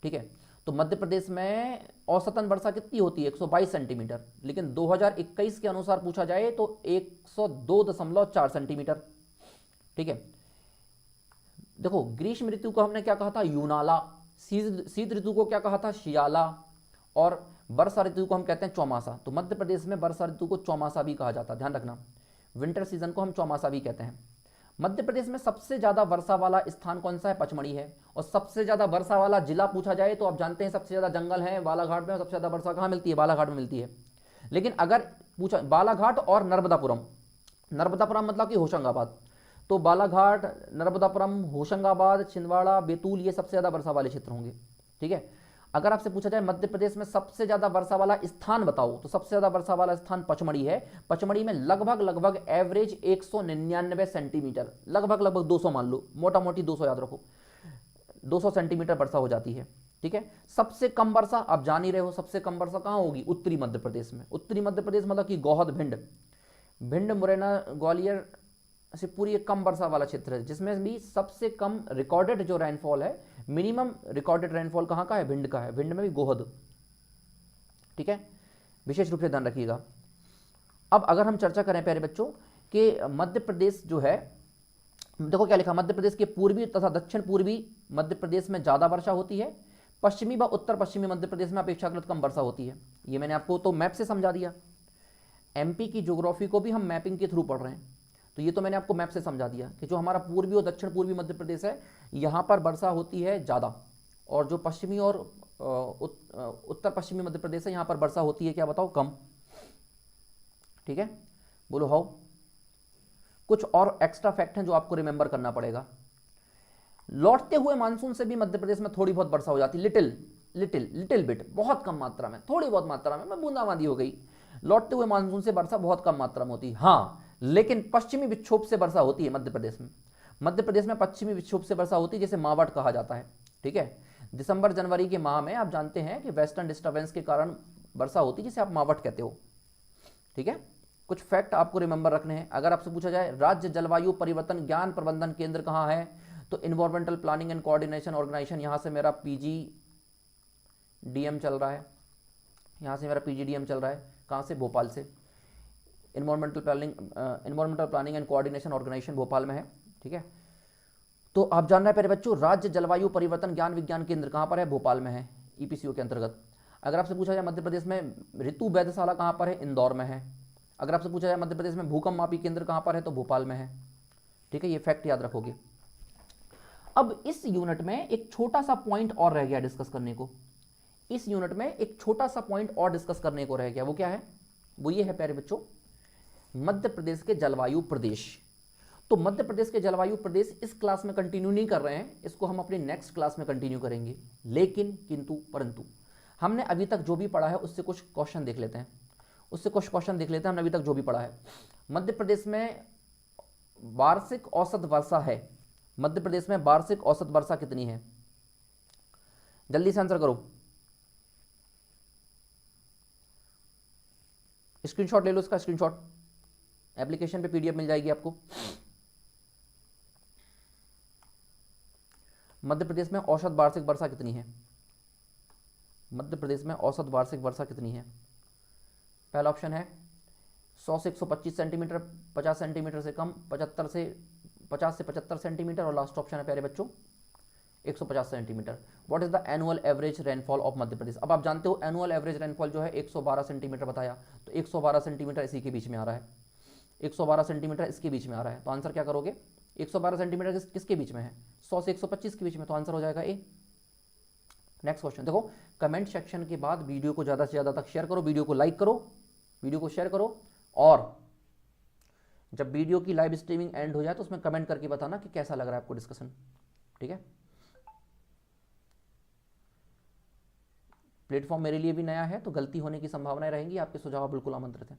ठीक है, तो मध्य प्रदेश में औसतन वर्षा कितनी होती है, 122 सेंटीमीटर, लेकिन 2021 के अनुसार पूछा जाए तो 102.4 सेंटीमीटर। ठीक है, देखो ग्रीष्म ऋतु को हमने क्या कहा था, यूनाला। शीत ऋतु को क्या कहा था, शियाला। और वर्षा ऋतु को हम कहते हैं चौमासा। तो मध्य प्रदेश में वर्षा ऋतु को चौमासा भी कहा जाता है, ध्यान रखना। विंटर सीजन को हम चौमासा भी कहते हैं। मध्य प्रदेश में सबसे ज़्यादा वर्षा वाला स्थान कौन सा है, पचमढ़ी है। और सबसे ज़्यादा वर्षा वाला जिला पूछा जाए तो आप जानते हैं सबसे ज़्यादा जंगल है बालाघाट में, और सबसे ज़्यादा वर्षा कहाँ मिलती है, बालाघाट में मिलती है। लेकिन अगर पूछा बालाघाट और नर्मदापुरम मतलब कि होशंगाबाद, तो बालाघाट, नर्मदापुरम, होशंगाबाद, छिंदवाड़ा, बैतूल, ये सबसे ज़्यादा वर्षा वाले क्षेत्र होंगे। ठीक है, अगर आपसे पूछा जाए मध्य प्रदेश में सबसे ज़्यादा वर्षा वाला स्थान बताओ, तो सबसे ज़्यादा वर्षा वाला स्थान पचमढ़ी है। पचमढ़ी में लगभग एवरेज 199 सेंटीमीटर, लगभग 200 मान लो, मोटा मोटी 200 याद रखो, 200 सेंटीमीटर वर्षा हो जाती है। ठीक है, सबसे कम वर्षा आप जान ही रहे हो, सबसे कम वर्षा कहाँ होगी, उत्तरी मध्य प्रदेश में। उत्तरी मध्य प्रदेश मतलब कि गौहद, भिंड, मुरैना, ग्वालियर, शिवपुरी एक कम वर्षा वाला क्षेत्र है, जिसमें भी सबसे कम रिकॉर्डेड जो रेनफॉल है, मिनिमम रिकॉर्डेड रेनफॉल कहाँ का है, भिंड का है। भिंड में भी गोहद। ठीक है, विशेष रूप से ध्यान रखिएगा। अब अगर हम चर्चा करें प्यारे बच्चों कि मध्य प्रदेश जो है, देखो क्या लिखा, मध्य प्रदेश के पूर्वी तथा दक्षिण पूर्वी मध्य प्रदेश में ज़्यादा वर्षा होती है, पश्चिमी व उत्तर पश्चिमी मध्य प्रदेश में अपेक्षाकृत कम वर्षा होती है। ये मैंने आपको तो मैप से समझा दिया। एमपी की ज्योग्राफी को भी हम मैपिंग के थ्रू पढ़ रहे हैं, तो ये तो मैंने आपको मैप से समझा दिया कि जो हमारा पूर्वी और दक्षिण पूर्वी मध्य प्रदेश है, यहाँ पर वर्षा होती है ज़्यादा, और जो पश्चिमी और उत्तर पश्चिमी मध्य प्रदेश है, यहाँ पर वर्षा होती है क्या बताओ, कम। ठीक है, बोलो हाउ। कुछ और एक्स्ट्रा फैक्ट हैं जो आपको रिमेंबर करना पड़ेगा। लौटते हुए मानसून से भी मध्य प्रदेश में थोड़ी बहुत वर्षा हो जाती है, लिटिल बिट, बहुत कम मात्रा में, थोड़ी बहुत मात्रा में बूंदाबांदी हो गई। लौटते हुए मानसून से वर्षा बहुत कम मात्रा में होती है, हाँ, लेकिन पश्चिमी विक्षोभ से वर्षा होती है मध्य प्रदेश में। मध्य प्रदेश में पश्चिमी विक्षोभ से वर्षा होती है, जिसे मावट कहा जाता है। ठीक है, दिसंबर जनवरी के माह में आप जानते हैं कि वेस्टर्न डिस्टर्बेंस के कारण वर्षा होती है, जिसे आप मावट कहते हो। ठीक है, कुछ फैक्ट आपको रिमेंबर रखने हैं। अगर आपसे पूछा जाए राज्य जलवायु परिवर्तन ज्ञान प्रबंधन केंद्र कहाँ है, तो environmental planning and coordination organisation, यहाँ से मेरा PGDM चल रहा है, कहाँ से, भोपाल से। Environmental planning and coordination organisation Bhopal में है। ठीक है, तो आप जान रहे हैं प्यारे बच्चों, राज्य जलवायु परिवर्तन ज्ञान विज्ञान केंद्र कहाँ पर है, भोपाल में है, EPCO के अंतर्गत। अगर आपसे पूछा जाए मध्य प्रदेश में ऋतु वेधशाला कहाँ पर है, इंदौर में है। अगर आपसे पूछा जाए मध्य प्रदेश में भूकंप मापी केंद्र कहाँ पर है, तो भोपाल में है। ठीक है, ये फैक्ट याद रखोगे। अब इस यूनिट में एक छोटा सा पॉइंट और रह गया डिस्कस करने को, वो क्या है, वो ये है प्यारे बच्चों, मध्य प्रदेश के जलवायु प्रदेश। तो मध्य प्रदेश के जलवायु प्रदेश इस क्लास में कंटिन्यू नहीं कर रहे हैं, इसको हम अपनी नेक्स्ट क्लास में कंटिन्यू करेंगे। लेकिन किंतु परंतु हमने अभी तक जो भी पढ़ा है उससे कुछ क्वेश्चन देख लेते हैं, हमने अभी तक जो भी पढ़ा है। मध्य प्रदेश में वार्षिक औसत वर्षा है, मध्य प्रदेश में वार्षिक औसत वर्षा कितनी है, जल्दी से आंसर करो। स्क्रीनशॉट ले लो इसका, स्क्रीनशॉट, एप्लीकेशन पे PDF मिल जाएगी आपको। मध्य प्रदेश में औसत वार्षिक वर्षा कितनी है, मध्य प्रदेश में औसत वार्षिक वर्षा कितनी है। पहला ऑप्शन है 100 से 125 सेंटीमीटर, 50 सेंटीमीटर से कम, 50 से 75 सेंटीमीटर, और लास्ट ऑप्शन है प्यारे बच्चों 150 centimetre. What is the annual average rainfall of Madhya Pradesh? अब आप जानते हो एनुअल एवरेज रेनफॉल जो है 112 सेंटीमीटर बताया, तो 112 सेंटीमीटर इसी के बीच में आ रहा है, 112 सेंटीमीटर इसके बीच में आ रहा है। तो आंसर क्या करोगे? 112 सेंटीमीटर किसके बीच में है? 100 से 125 के बीच में, तो आंसर हो जाएगा ए। नेक्स्ट क्वेश्चन देखो, कमेंट सेक्शन के बाद वीडियो को ज़्यादा से ज़्यादा तक शेयर करो, वीडियो को लाइक करो, वीडियो को शेयर करो, और जब वीडियो की लाइव स्ट्रीमिंग एंड हो जाए तो उसमें कमेंट करके बताना कि कैसा लग रहा है आपको डिस्कशन, ठीक है। प्लेटफॉर्म मेरे लिए भी नया है तो गलती होने की संभावनाएं रहेंगी, आपके सुझाव बिल्कुल आमंत्रित हैं।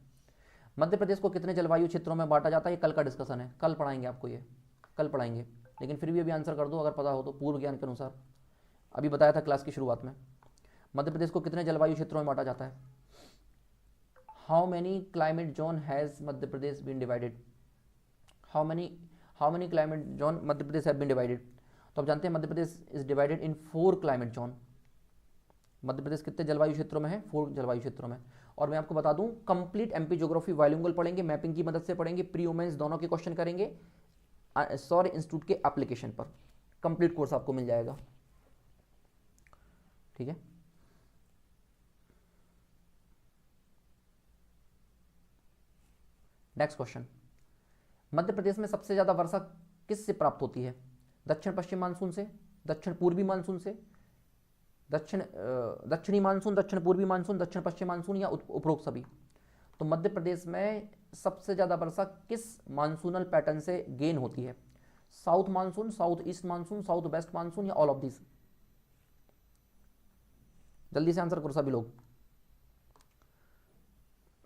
मध्य प्रदेश को कितने जलवायु क्षेत्रों में बांटा जाता है? ये कल का डिस्कशन है, कल पढ़ाएंगे आपको, ये कल पढ़ाएंगे, लेकिन फिर भी अभी आंसर कर दो अगर पता हो तो, पूर्व ज्ञान के अनुसार। अभी बताया था क्लास की शुरुआत में। मध्य प्रदेश को कितने जलवायु क्षेत्रों में बांटा जाता है? How many climate zone has Madhya Pradesh been divided? How many climate zone Madhya Pradesh have been divided? तो आप जानते हैं Madhya Pradesh is divided in 4 climate zone. Madhya Pradesh कितने जलवायु क्षेत्रों में है? 4 जलवायु क्षेत्रों में। और मैं आपको बता दूं, कंप्लीट एमपी ज्योग्राफी बाइलिंगुअल पढ़ेंगे, मैपिंग की मदद से पढ़ेंगे, प्री वुमेन्स दोनों के क्वेश्चन करेंगे सौर इंस्टीट्यूट के एप्लीकेशन पर। कंप्लीट कोर्स आपको मिल जाएगा, ठीक है। नेक्स्ट क्वेश्चन, मध्य प्रदेश में सबसे ज्यादा वर्षा किससे प्राप्त होती है? दक्षिण पश्चिम मानसून से, दक्षिण पूर्वी मानसून से, दक्षिणी मानसून, दक्षिण पूर्वी मानसून, दक्षिण पश्चिम मानसून, या उपरोक्त सभी? तो मध्य प्रदेश में सबसे ज्यादा वर्षा किस मानसूनल पैटर्न से गेन होती है? South monsoon, south east monsoon, south west monsoon, या ऑल ऑफ दिस? जल्दी से आंसर करो सभी लोग,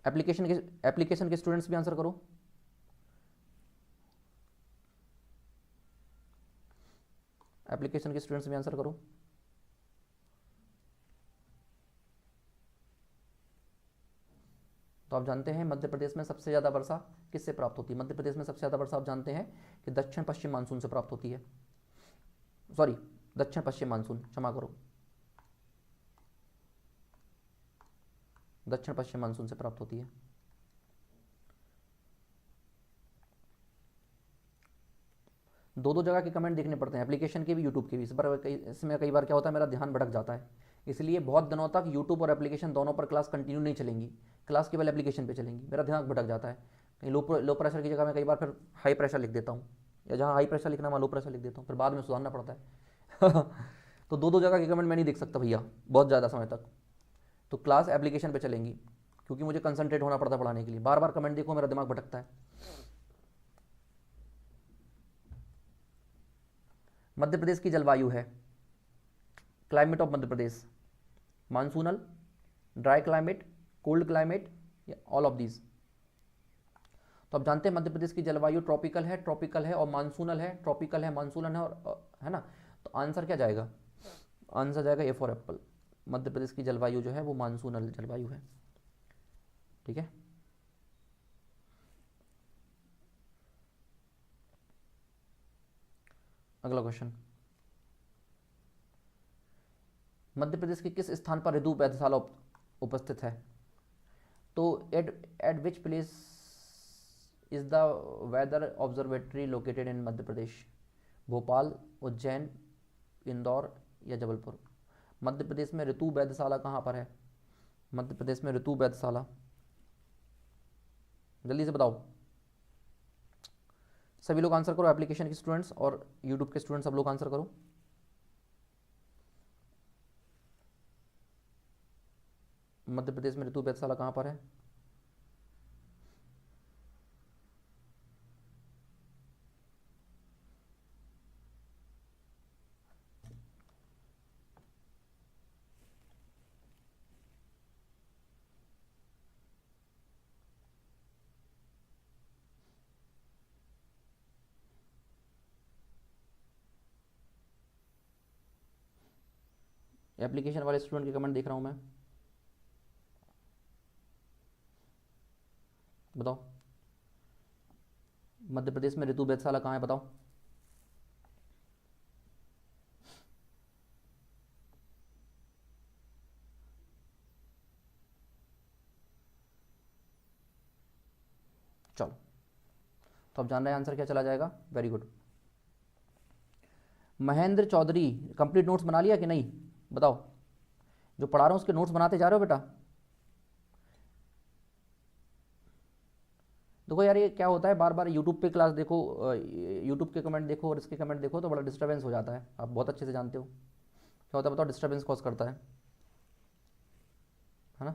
एप्लीकेशन के स्टूडेंट्स भी आंसर करो। एप्लीकेशन के स्टूडेंट्स भी आंसर करो। तो आप जानते हैं मध्य प्रदेश में सबसे ज़्यादा वर्षा किससे प्राप्त होती है? मध्य प्रदेश में सबसे ज़्यादा वर्षा आप जानते हैं कि दक्षिण पश्चिम मानसून से प्राप्त होती है, सॉरी दक्षिण पश्चिम मानसून, क्षमा करो, दक्षिण पश्चिम मानसून से प्राप्त होती है। दो जगह के कमेंट देखने पड़ते हैं, एप्लीकेशन के भी यूट्यूब के भी। इसमें कई बार क्या होता है, मेरा ध्यान भटक जाता है, इसलिए बहुत दिनों तक यूट्यूब और एप्लीकेशन दोनों पर क्लास कंटिन्यू नहीं चलेंगी, क्लास केवल एप्लीकेशन पे चलेंगी, मेरा ध्यान भटक जाता है। कहीं लो प्रेशर की जगह मैं कई बार फिर हाई प्रेशर लिख देता हूँ, या जहाँ हाई प्रेशर लिखना वहाँ लो प्रेशर लिख देता हूँ, फिर बाद में सुधारना पड़ता है। तो दो जगह के कमेंट मैं नहीं देख सकता भैया बहुत ज़्यादा समय तक, तो क्लास एप्लीकेशन पे चलेंगी, क्योंकि मुझे कंसंट्रेट होना पड़ता है पढ़ाने के लिए। बार बार कमेंट देखो मेरा दिमाग भटकता है। मध्य प्रदेश की जलवायु है, climate of Madhya Pradesh, monsoonal, dry climate, cold climate, या ऑल ऑफ दीज? तो आप जानते हैं मध्य प्रदेश की जलवायु ट्रॉपिकल है और मानसूनल है, ट्रॉपिकल है, मानसूनल है, और है ना। तो आंसर क्या जाएगा? आंसर जाएगा ए फॉर एप्पल। मध्य प्रदेश की जलवायु जो है वो मानसूनल जलवायु है, ठीक है। अगला क्वेश्चन, मध्य प्रदेश के किस स्थान पर ऋतु वेधशाला उपस्थित है? तो at which place is the weather observatory located in Madhya Pradesh? Bhopal, Ujjain, Indore, या जबलपुर? मध्य प्रदेश में ऋतु वेधशाला कहाँ पर है? मध्य प्रदेश में ऋतु वेधशाला, जल्दी से बताओ सभी लोग आंसर करो, एप्लीकेशन के स्टूडेंट्स और यूट्यूब के स्टूडेंट्स, सब लोग आंसर करो। मध्य प्रदेश में ऋतु वेधशाला कहाँ पर है? एप्लीकेशन वाले स्टूडेंट के कमेंट देख रहा हूँ मैं, बताओ मध्य प्रदेश में ऋतु वेधशाला कहाँ है, बताओ। चलो, तो अब जान रहे हैं आंसर क्या चला जाएगा। Very good. Mahendra Chaudhary, complete notes बना लिया कि नहीं, बताओ। जो पढ़ा रहा हूँ उसके नोट्स बनाते जा रहे हो बेटा। देखो यार, ये क्या होता है, बार बार यूट्यूब पे क्लास देखो, यूट्यूब के कमेंट देखो और इसके कमेंट देखो तो बड़ा डिस्टर्बेंस हो जाता है। आप बहुत अच्छे से जानते हो क्या होता है, बताओ। डिस्टर्बेंस कॉज करता है ना।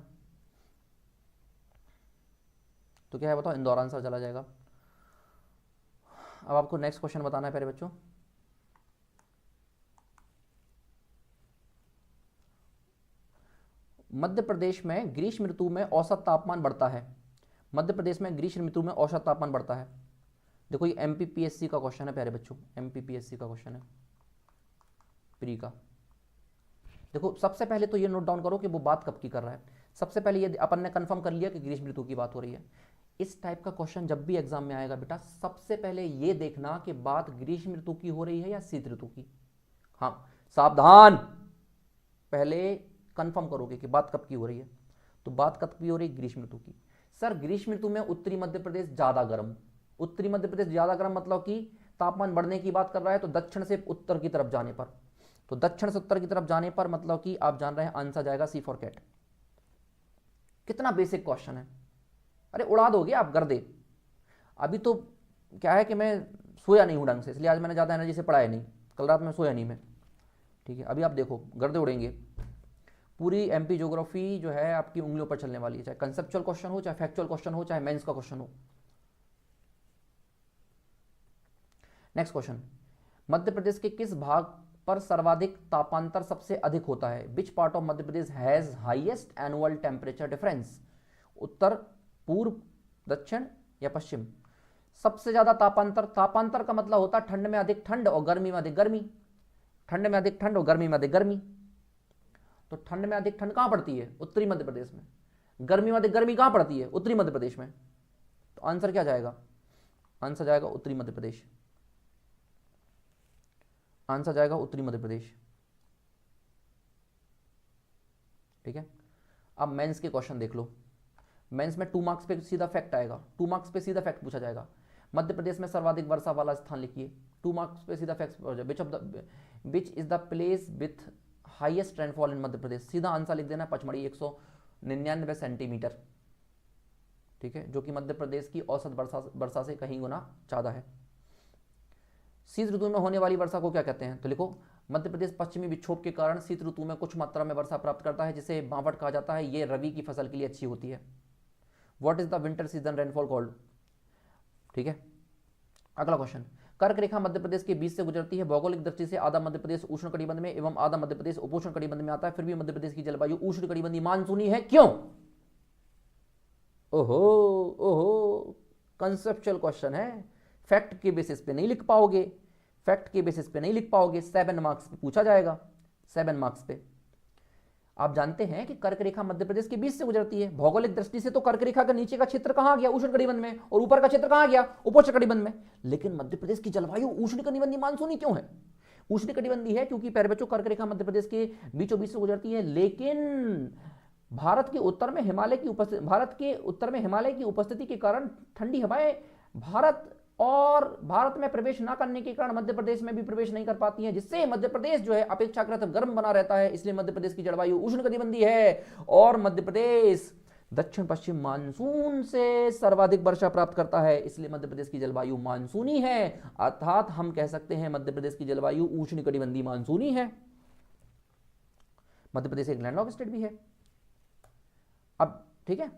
तो क्या है बताओ, इंदौर आंसर चला जाएगा। अब आपको नेक्स्ट क्वेश्चन बताना है प्यारे बच्चों। मध्य प्रदेश में ग्रीष्म ऋतु में औसत तापमान बढ़ता है। मध्य प्रदेश में ग्रीष्म ऋतु में औसत तापमान बढ़ता है। देखो ये एमपीपीएससी का क्वेश्चन है प्यारे बच्चों, एमपीपीएससी का क्वेश्चन है, प्री का। देखो सबसे पहले तो ये नोट डाउन करो कि वो बात कब की कर रहा है। सबसे पहले ये अपन ने कंफर्म कर लिया कि ग्रीष्म ऋतु की बात हो रही है। इस टाइप का क्वेश्चन जब भी एग्जाम में आएगा बेटा, सबसे पहले ये देखना कि बात ग्रीष्म ऋतु की हो रही है या शीत ऋतु की। हाँ सावधान, पहले कंफर्म करोगे कि बात कब की हो रही है। तो बात कब की हो रही है, ग्रीष्म ऋतु की। सर ग्रीष्म ऋतु में उत्तरी मध्य प्रदेश ज्यादा गर्म, उत्तरी मध्य प्रदेश ज्यादा गर्म मतलब कि तापमान बढ़ने की बात कर रहा है, तो दक्षिण से उत्तर की तरफ जाने पर, तो दक्षिण से उत्तर की तरफ जाने पर मतलब कि आप जान रहे हैं आंसर जाएगा सी फॉर कैट। कितना बेसिक क्वेश्चन है, अरे उड़ा दोगे आप गर्दे। अभी तो क्या है कि मैं सोया नहीं हूं ढंग से, इसलिए आज मैंने ज़्यादा एनर्जी से पढ़ाया नहीं, कल रात में सोया नहीं मैं, ठीक है। अभी आप देखो गर्दे उड़ेंगे। पूरी एमपी ज्योग्राफी जो है आपकी उंगलियों पर चलने वाली है, चाहे कंसेप्चुअल क्वेश्चन हो, चाहे फैक्चुअल क्वेश्चन हो, चाहे मेंस का क्वेश्चन हो। नेक्स्ट क्वेश्चन, मध्य प्रदेश के किस भाग पर सर्वाधिक तापांतर सबसे अधिक होता है। Which part of Madhya Pradesh has highest annual temperature difference. उत्तर, पूर्व, दक्षिण या पश्चिम। सबसे ज्यादा तापांतर, तापांतर का मतलब होता है ठंड में अधिक ठंड और गर्मी में अधिक गर्मी, ठंड में अधिक ठंड और गर्मी में अधिक गर्मी। तो ठंड में अधिक ठंड कहां पड़ती है, उत्तरी मध्य प्रदेश में। गर्मी में अधिक गर्मी कहां पड़ती है, उत्तरी मध्य प्रदेश में। तो आंसर क्या जाएगा, आंसर जाएगा उत्तरी मध्य प्रदेश, आंसर जाएगा उत्तरी मध्य प्रदेश, ठीक है। अब मेंस के क्वेश्चन देख लो। मेंस में 2 मार्क्स पे सीधा फैक्ट आएगा, 2 मार्क्स पे सीधा फैक्ट पूछा जाएगा। मध्य प्रदेश में सर्वाधिक वर्षा वाला स्थान लिखिए, 2 मार्क्स पे सीधा फैक्ट हो जाए। Which is the place with highest rainfall in Madhya Pradesh. सीधा आंसर लिख देना पचमढ़ी 199 सेंटीमीटर, ठीक है, जो कि मध्य प्रदेश की औसत वर्षा से कहीं गुना ज्यादा है। शीत ऋतु में होने वाली वर्षा को क्या कहते हैं, तो लिखो मध्य प्रदेश पश्चिमी विक्षोभ के कारण शीत ऋतु में कुछ मात्रा में वर्षा प्राप्त करता है, जिसे बावट कहा जाता है। ये रबी की फसल के लिए अच्छी होती है। What is the winter season rainfall called, ठीक है। अगला क्वेश्चन, कर्क रेखा मध्य प्रदेश के बीच से गुजरती है। भौगोलिक दृष्टि से आधा मध्य प्रदेश उष्ण कटिबंध में एवं आधा मध्य प्रदेश उपोष्ण कटिबंध में आता है, फिर भी मध्य प्रदेश की जलवायु उष्ण कटिबंधी मानसूनी है, क्यों। ओहो ओहो, कंसेप्चुअल क्वेश्चन है, फैक्ट के बेसिस पे नहीं लिख पाओगे, फैक्ट के बेसिस पे नहीं लिख पाओगे, 7 मार्क्स पे पूछा जाएगा, 7 मार्क्स पे। आप जानते हैं कि कर्क रेखा मध्य प्रदेश के बीच से गुजरती है। भौगोलिक दृष्टि से तो कर्क रेखा का नीचे का क्षेत्र कहां गया, उष्ण कटिबंध में, और ऊपर का क्षेत्र कहां गया, उपोष्ण कटिबंध में। लेकिन मध्य प्रदेश की जलवायु उष्ण कटिबंधी मानसूनी क्यों है, उष्ण कटिबंधी है क्योंकि प्यारे बच्चों कर्क रेखा मध्य प्रदेश के बीचों बीच से गुजरती है। लेकिन भारत के उत्तर में हिमालय की उपस्थिति के कारण ठंडी हवाएं भारत में प्रवेश न करने के कारण मध्य प्रदेश में भी प्रवेश नहीं कर पाती हैं, जिससे मध्य प्रदेश जो है अपेक्षाकृत गर्म बना रहता है। इसलिए मध्य प्रदेश की जलवायु उष्ण कटिबंधी है और मध्य प्रदेश दक्षिण पश्चिम मानसून से सर्वाधिक वर्षा प्राप्त करता है, इसलिए मध्य प्रदेश की जलवायु मानसूनी है। अर्थात हम कह सकते हैं मध्य प्रदेश की जलवायु उष्ण कटिबंधी मानसूनी है। मध्य प्रदेश एक लैंडलॉक स्टेट भी है। अब ठीक है,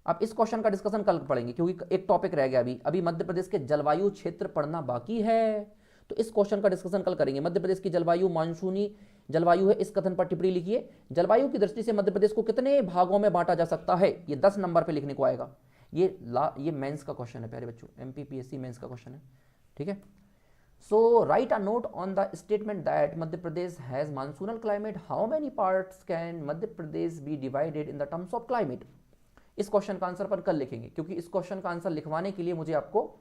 अब इस क्वेश्चन का डिस्कशन कल पढ़ेंगे क्योंकि एक टॉपिक रह गया अभी मध्य प्रदेश के जलवायु क्षेत्र पढ़ना बाकी है, तो इस क्वेश्चन का डिस्कशन कल करेंगे। मध्य प्रदेश की जलवायु मानसूनी जलवायु है, इस कथन पर टिप्पणी लिखिए। जलवायु की दृष्टि से मध्य प्रदेश को कितने भागों में बांटा जा सकता है, ये 10 नंबर पे लिखने को आएगा। ये मेंस का क्वेश्चन है प्यारे बच्चों, एमपीपीएससी मेंस का क्वेश्चन है, ठीक है। So write a note on the statement that Madhya Pradesh has monsoonal climate. How many parts can Madhya Pradesh be divided in the terms of climate. इस क्वेश्चन का आंसर पर कल लिखेंगे, क्योंकि इस क्वेश्चन का आंसर लिखवाने के लिए मुझे आपको,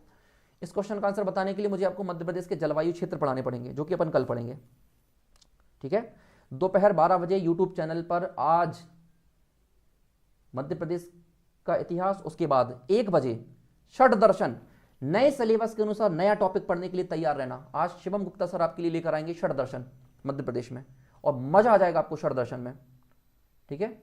इस क्वेश्चन का आंसर बताने के लिए मुझे आपको मध्य प्रदेश के जलवायु क्षेत्र पढ़ाने पड़ेंगे, जो कि अपन कल पढ़ेंगे, ठीक है। दोपहर 12 बजे यूट्यूब चैनल पर आज मध्य प्रदेश का इतिहास, उसके बाद 1 बजे षड दर्शन, नए सिलेबस के अनुसार नया टॉपिक पढ़ने के लिए तैयार रहना। आज शिवम गुप्ता सर आपके लिए लेकर आएंगे षड दर्शन मध्य प्रदेश में, और मजा आ जाएगा आपको षड दर्शन में, ठीक है।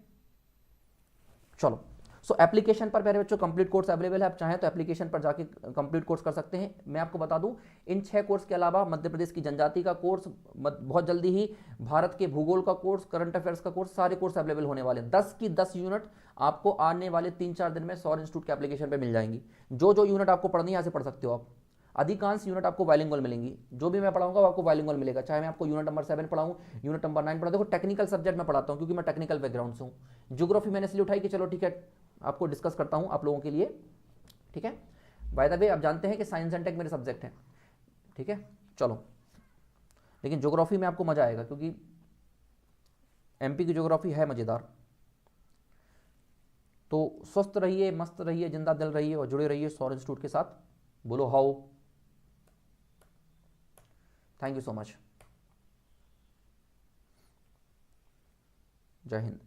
चलो, सो एप्लीकेशन पर प्यारे बच्चों कंप्लीट कोर्स अवेलेबल है, आप चाहें तो एप्लीकेशन पर जाके कंप्लीट कोर्स कर सकते हैं। मैं आपको बता दूं, इन 6 कोर्स के अलावा मध्य प्रदेश की जनजाति का कोर्स, बहुत जल्दी ही भारत के भूगोल का कोर्स, करंट अफेयर्स का कोर्स, सारे कोर्स अवेलेबल होने वाले हैं। 10 की 10 यूनिट आपको आने वाले 3-4 दिन में सौर इंस्टीट्यूट के एप्लीकेशन पर मिल जाएंगी। जो जो यूनिट आपको पढ़नी है यहाँ से पढ़ सकते हो आप। अधिकांश यूनिट आपको बाइलिंगुअल मिलेंगी, जो भी मैं पढ़ाऊंगा वो आपको बाइलिंगुअल मिलेगा, चाहे मैं आपको यूनिट नंबर 7 पढ़ाऊं, यूनिट नंबर 9 पढ़ाऊं। देखो टेक्निकल सब्जेक्ट में पढ़ाता हूं क्योंकि मैं टेक्निकल बैकग्राउंड से हूं। ज्योग्राफी मैंने इसलिए उठाई कि चलो ठीक है आपको डिस्कस करता हूं आप लोगों के लिए, ठीक है। बाय द वे आप जानते हैं कि साइंस एंड टेक मेरे सब्जेक्ट हैं, ठीक है। चलो, लेकिन ज्योग्राफी में आपको मजा आएगा क्योंकि एमपी की ज्योग्राफी है मजेदार। तो स्वस्थ रहिए, मस्त रहिए, जिंदा दिल रहिए और जुड़े रहिए सौर इंस्टीट्यूट के साथ। बोलो how. Thank you so much. जय हिंद।